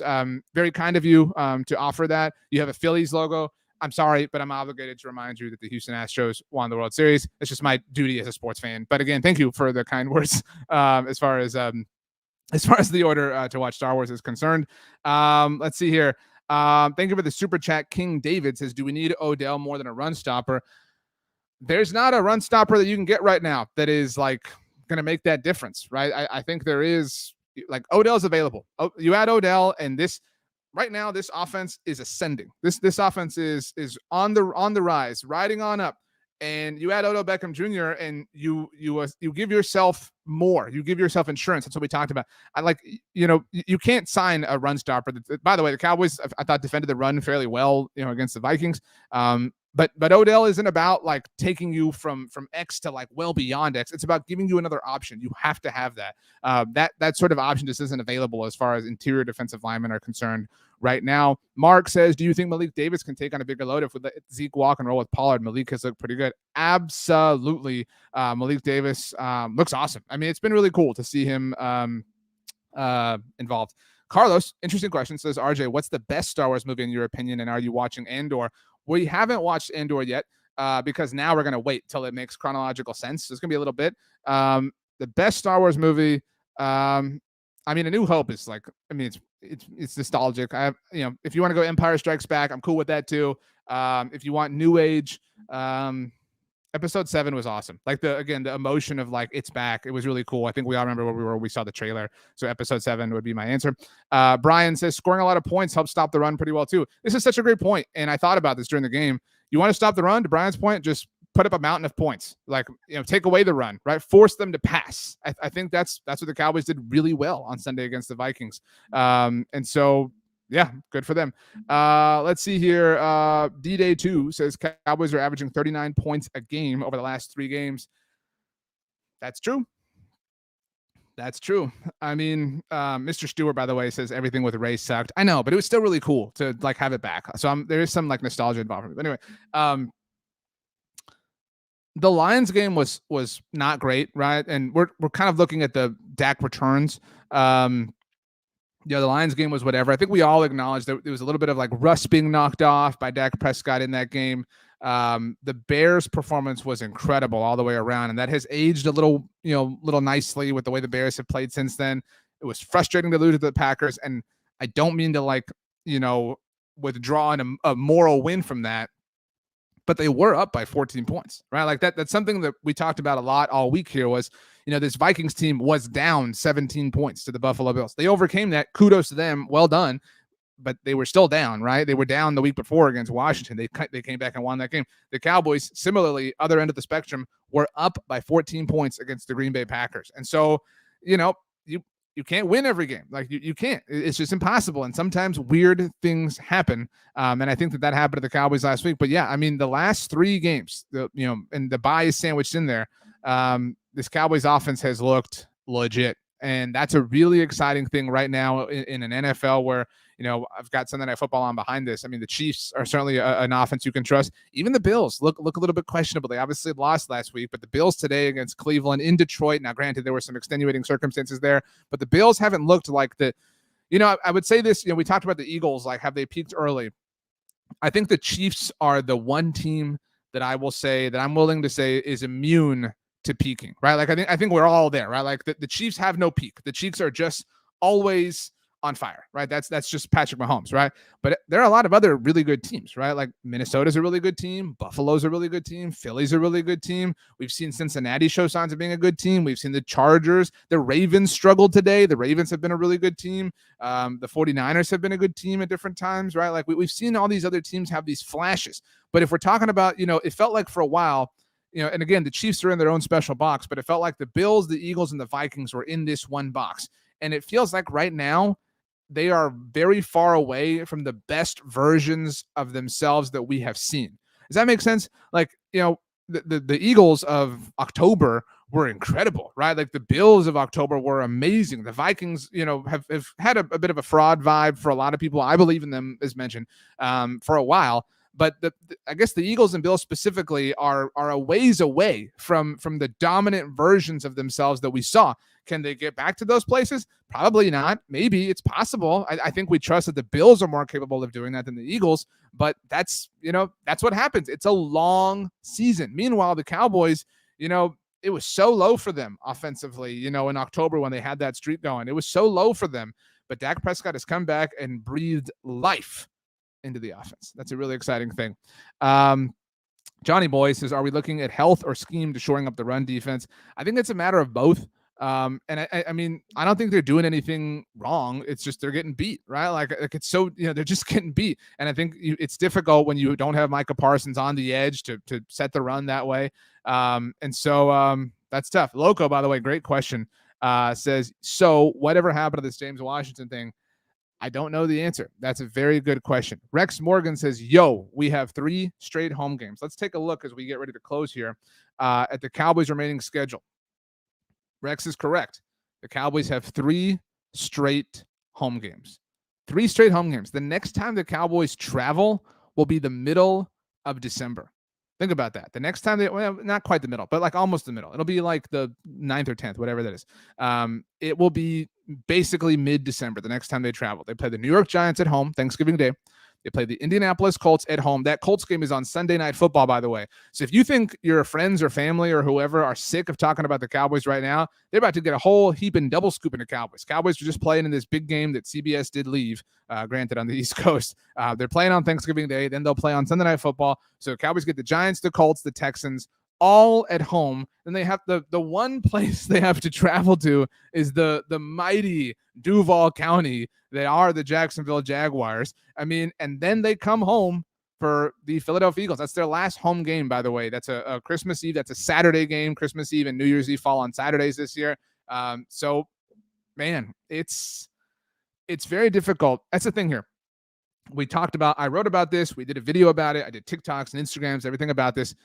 very kind of you to offer that. You have a Phillies logo. I'm sorry, but I'm obligated to remind you that the Houston Astros won the World Series. It's just my duty as a sports fan. But again, thank you for the kind words as far as the order to watch Star Wars is concerned. Let's see here. Thank you for the super chat. King David says, do we need Odell more than a run stopper? There's not a run stopper that you can get right now that is like going to make that difference, right? I think there is, like, Odell's available. Oh, you add Odell, and this right now, this offense is ascending. This offense is on the rise, riding on up. And you add Odell Beckham Jr. and you give yourself more. You give yourself insurance. That's what we talked about. You can't sign a run stopper. By the way, the Cowboys, I thought, defended the run fairly well, against the Vikings. But Odell isn't about like taking you from X to like well beyond X. It's about giving you another option. You have to have that. That sort of option just isn't available as far as interior defensive linemen are concerned right now. Mark says, do you think Malik Davis can take on a bigger load if we let Zeke walk and roll with Pollard? Malik has looked pretty good. Absolutely. Malik Davis looks awesome. I mean, it's been really cool to see him involved. Carlos, interesting question, says, RJ, what's the best Star Wars movie in your opinion, and are you watching Andor? We haven't watched Andor yet because now we're going to wait till it makes chronological sense. So it's going to be a little bit. The best Star Wars movie, I mean, A New Hope is like, I mean, it's nostalgic. If you want to go Empire Strikes Back, I'm cool with that too. If you want New Age, Episode 7 was awesome. Like the emotion of like it's back. It was really cool. I think we all remember where we were. We saw the trailer. So Episode 7 would be my answer. Brian says scoring a lot of points helps stop the run pretty well too. This is such a great point, and I thought about this during the game. You want to stop the run? To Brian's point, just put up a mountain of points. Like, take away the run, right? Force them to pass. I think that's what the Cowboys did really well on Sunday against the Vikings. And so, yeah, good for them. Let's see here. D-Day 2 says Cowboys are averaging 39 points a game over the last 3 games. That's true. That's true. I mean, Mr. Stewart, by the way, says everything with Ray sucked. I know, but it was still really cool to like have it back. So there is some like nostalgia involved. But anyway, the Lions game was not great, right? And we're kind of looking at the Dak returns. The Lions game was whatever. I think we all acknowledged that there was a little bit of like rust being knocked off by Dak Prescott in that game. The Bears' performance was incredible all the way around, and that has aged a little nicely with the way the Bears have played since then. It was frustrating to lose to the Packers, and I don't mean to withdraw a moral win from that, but they were up by 14 points, right? Like that's something that we talked about a lot all week here was, this Vikings team was down 17 points to the Buffalo Bills. They overcame that. Kudos to them. Well done. But they were still down, right? They were down the week before against Washington. They came back and won that game. The Cowboys, similarly, other end of the spectrum, were up by 14 points against the Green Bay Packers. And so, you can't win every game. Like you can't. It's just impossible. And sometimes weird things happen. And I think that happened to the Cowboys last week. But yeah, I mean, the last 3 games, and the bye is sandwiched in there. This Cowboys offense has looked legit. And that's a really exciting thing right now in an NFL where, I've got Sunday Night Football on behind this. I mean, the Chiefs are certainly an offense you can trust. Even the Bills look a little bit questionable. They obviously lost last week, but the Bills today against Cleveland in Detroit. Now, granted, there were some extenuating circumstances there, but the Bills haven't looked like the, I would say this, we talked about the Eagles, like have they peaked early? I think the Chiefs are the one team that I will say that I'm willing to say is immune to peaking, right? Like I think we're all there, right? Like the Chiefs have no peak. The Chiefs are just always on fire, right? That's just Patrick Mahomes, right? But there are a lot of other really good teams, right? Like Minnesota's a really good team. Buffalo's a really good team. Philly's a really good team. We've seen Cincinnati show signs of being a good team. We've seen the Chargers. The Ravens struggled today. The Ravens have been a really good team. The 49ers have been a good team at different times, right? Like we've seen all these other teams have these flashes. But if we're talking about, it felt like for a while, and again, the Chiefs are in their own special box, but it felt like the Bills, the Eagles, and the Vikings were in this one box. And it feels like right now, they are very far away from the best versions of themselves that we have seen. Does that make sense? Like, the Eagles of October were incredible, right? Like the Bills of October were amazing. The Vikings, have had a bit of a fraud vibe for a lot of people. I believe in them, as mentioned, for a while. But I guess the Eagles and Bills specifically are a ways away from the dominant versions of themselves that we saw. Can they get back to those places? Probably not. Maybe it's possible. I think we trust that the Bills are more capable of doing that than the Eagles, but that's what happens. It's a long season. Meanwhile, the Cowboys, it was so low for them offensively, in October when they had that streak going. It was so low for them, but Dak Prescott has come back and breathed life into the offense. That's a really exciting thing. Johnny Boy says, are we looking at health or scheme to shoring up the run defense? I think it's a matter of both. And I mean, I don't think they're doing anything wrong. It's just they're getting beat, right? Like it's so, they're just getting beat. And I think it's difficult when you don't have Micah Parsons on the edge to set the run that way. And so that's tough. Loco, by the way, great question, says, so whatever happened to this James Washington thing? I don't know the answer. That's a very good question. Rex Morgan says, yo, we have 3 straight home games. Let's take a look as we get ready to close here at the Cowboys' remaining schedule. Rex is correct. The Cowboys have 3 straight home games. 3 straight home games. The next time the Cowboys travel will be the middle of December. Think about that. The next time not quite the middle, but like almost the middle. It'll be like the 9th or 10th, whatever that is. It will be basically mid-December the next time they travel. They play the New York Giants at home, Thanksgiving Day. They play the Indianapolis Colts at home. That Colts game is on Sunday Night Football, by the way. So if you think your friends or family or whoever are sick of talking about the Cowboys right now, they're about to get a whole heap and double scoop into Cowboys. Cowboys are just playing in this big game that CBS did leave, granted, on the East Coast. They're playing on Thanksgiving Day. Then they'll play on Sunday Night Football. So Cowboys get the Giants, the Colts, the Texans, all at home. Then they have the one place they have to travel to is the mighty Duval County. They are the Jacksonville Jaguars. I mean, and then they come home for the Philadelphia Eagles. That's their last home game, by the way. That's a Christmas Eve. That's a Saturday game. Christmas Eve and New Year's Eve fall on Saturdays this year. So, man, it's very difficult. That's the thing here. I wrote about this. We did a video about it. I did TikToks and Instagrams, everything about this.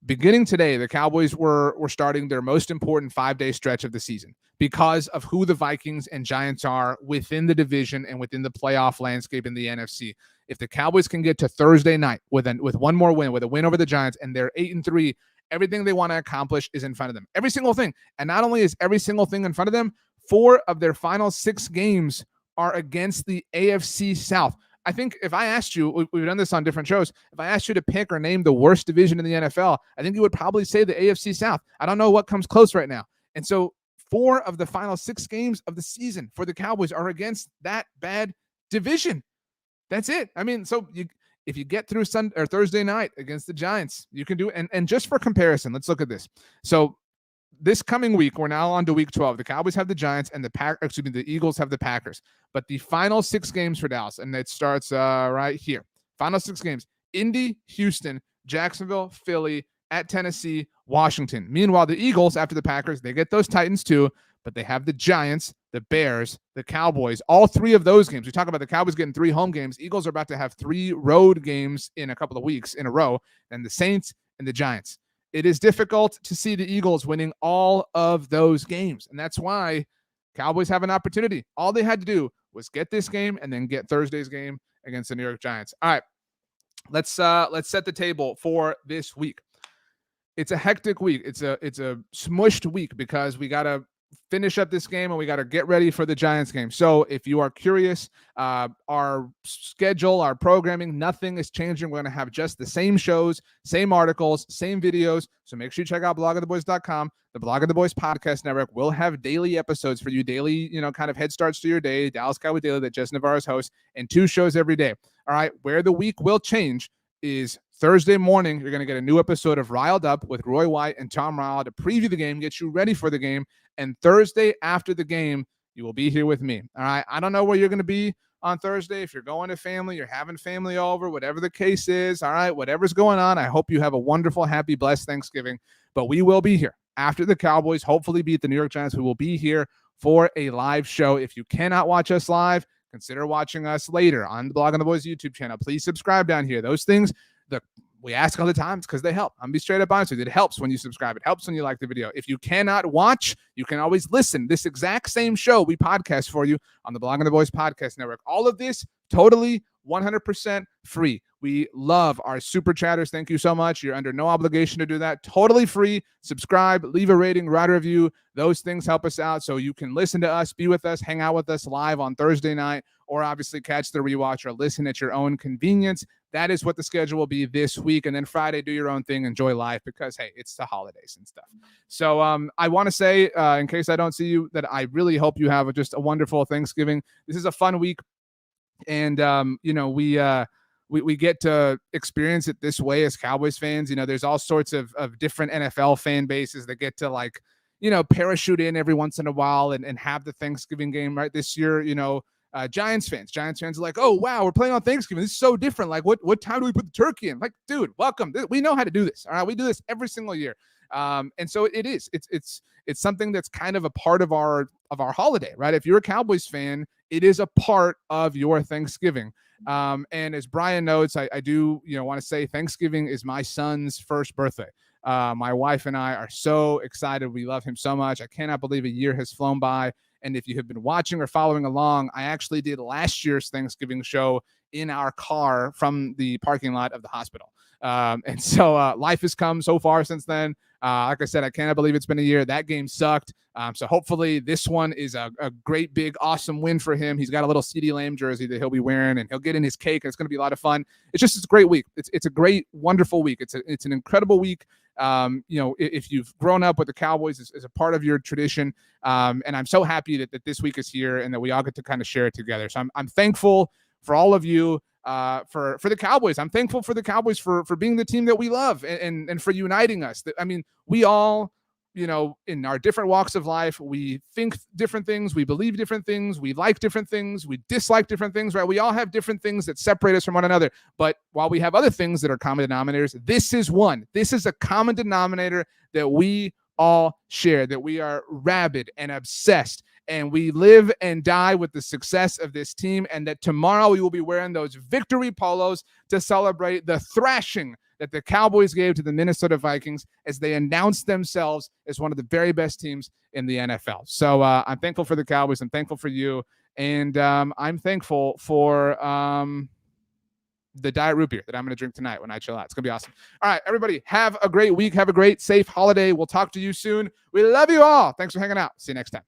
Beginning today, the Cowboys were starting their most important 5-day stretch of the season because of who the Vikings and Giants are within the division and within the playoff landscape in the NFC. If the Cowboys can get to Thursday night with one more win, with a win over the Giants, and they're 8-3, everything they want to accomplish is in front of them. Every single thing. And not only is every single thing in front of them, 4 of their final 6 games are against the AFC South. I think if I asked you, we've done this on different shows, if I asked you to pick or name the worst division in the NFL, I think you would probably say the AFC South. I don't know what comes close right now. And so 4 of the final 6 games of the season for the Cowboys are against that bad division. That's it. I mean, so if you get through Sunday or Thursday night against the Giants, you can do it. And just for comparison, let's look at this. So this coming week, we're now on to week 12. The Cowboys have the Giants and the Eagles have the Packers. But the final 6 games for Dallas, and it starts right here. Final 6 games: Indy, Houston, Jacksonville, Philly, at Tennessee, Washington. Meanwhile, the Eagles, after the Packers, they get those Titans too, but they have the Giants, the Bears, the Cowboys, all 3 of those games. We talk about the Cowboys getting 3 home games. Eagles are about to have 3 road games in a couple of weeks in a row, and the Saints and the Giants. It is difficult to see the Eagles winning all of those games, and that's why Cowboys have an opportunity. All they had to do was get this game and then get Thursday's game against the New York Giants. All right, let's set the table for this week. It's a hectic week. It's a smushed week because we got to finish up this game and we got to get ready for the Giants game. So if you are curious, our schedule, our programming, nothing is changing. We're going to have just the same shows, same articles, same videos. So make sure you check out blogoftheboys.com. The Blog of the Boys podcast network will have daily episodes for you, daily, kind of head starts to your day, Dallas Cowboys Daily that Jess Navarro's hosts, and 2 shows every day. All right, where the week will change is Thursday morning. You're going to get a new episode of Riled Up with Roy White and Tom Ryle to preview the game, get you ready for the game. And Thursday after the game, you will be here with me. All right, I don't know where you're going to be on Thursday. If you're going to family, you're having family over, whatever the case is. All right, whatever's going on, I hope you have a wonderful, happy, blessed Thanksgiving. But we will be here after the Cowboys hopefully beat the New York Giants. We will be here for a live show. If you cannot watch us live, consider watching us later on the Blog on the Boys YouTube channel. Please subscribe down here. Those things we ask all the time because they help. I'm going to be straight up honest with you. It helps when you subscribe. It helps when you like the video. If you cannot watch, you can always listen. This exact same show we podcast for you on the Blog on the Boys podcast network. All of this totally 100% free. We love our super chatters. Thank you so much. You're under no obligation to do that. Totally free. Subscribe, leave a rating, write a review. Those things help us out so you can listen to us, be with us, hang out with us live on Thursday night, or obviously catch the rewatch or listen at your own convenience. That is what the schedule will be this week. And then Friday, do your own thing, enjoy life because, hey, it's the holidays and stuff. So I want to say, in case I don't see you, that I really hope you have just a wonderful Thanksgiving. This is a fun week. And, we get to experience it this way as Cowboys fans. There's all sorts of different NFL fan bases that get to parachute in every once in a while and have the Thanksgiving game right this year. Giants fans are like, oh, wow, we're playing on Thanksgiving. This is so different. Like, what time do we put the turkey in? Like, dude, welcome. We know how to do this. All right. We do this every single year. And so it is. It's something that's kind of a part of our holiday, right? If you're a Cowboys fan, it is a part of your Thanksgiving. And as Brian notes, I do, want to say Thanksgiving is my son's first birthday. My wife and I are so excited. We love him so much. I cannot believe a year has flown by. And if you have been watching or following along, I actually did last year's Thanksgiving show in our car from the parking lot of the hospital. And so life has come so far since then. Like I said, I cannot believe it's been a year. That game sucked. So hopefully this one is a great, big, awesome win for him. He's got a little CeeDee Lamb jersey that he'll be wearing, and he'll get in his cake, and it's going to be a lot of fun. It's a great week. It's a great, wonderful week. It's an incredible week. If you've grown up with the Cowboys as a part of your tradition, and I'm so happy that this week is here and that we all get to kind of share it together. So I'm thankful for all of you. For the Cowboys. I'm thankful for the Cowboys for being the team that we love and for uniting us. I mean, we all, in our different walks of life, we think different things, we believe different things, we like different things, we dislike different things, right? We all have different things that separate us from one another. But while we have other things that are common denominators, this is one. This is a common denominator that we all share, that we are rabid and obsessed. And we live and die with the success of this team, and that tomorrow we will be wearing those victory polos to celebrate the thrashing that the Cowboys gave to the Minnesota Vikings as they announced themselves as one of the very best teams in the NFL. So I'm thankful for the Cowboys. I'm thankful for you. And I'm thankful for the diet root beer that I'm going to drink tonight when I chill out. It's going to be awesome. All right, everybody, have a great week. Have a great, safe holiday. We'll talk to you soon. We love you all. Thanks for hanging out. See you next time.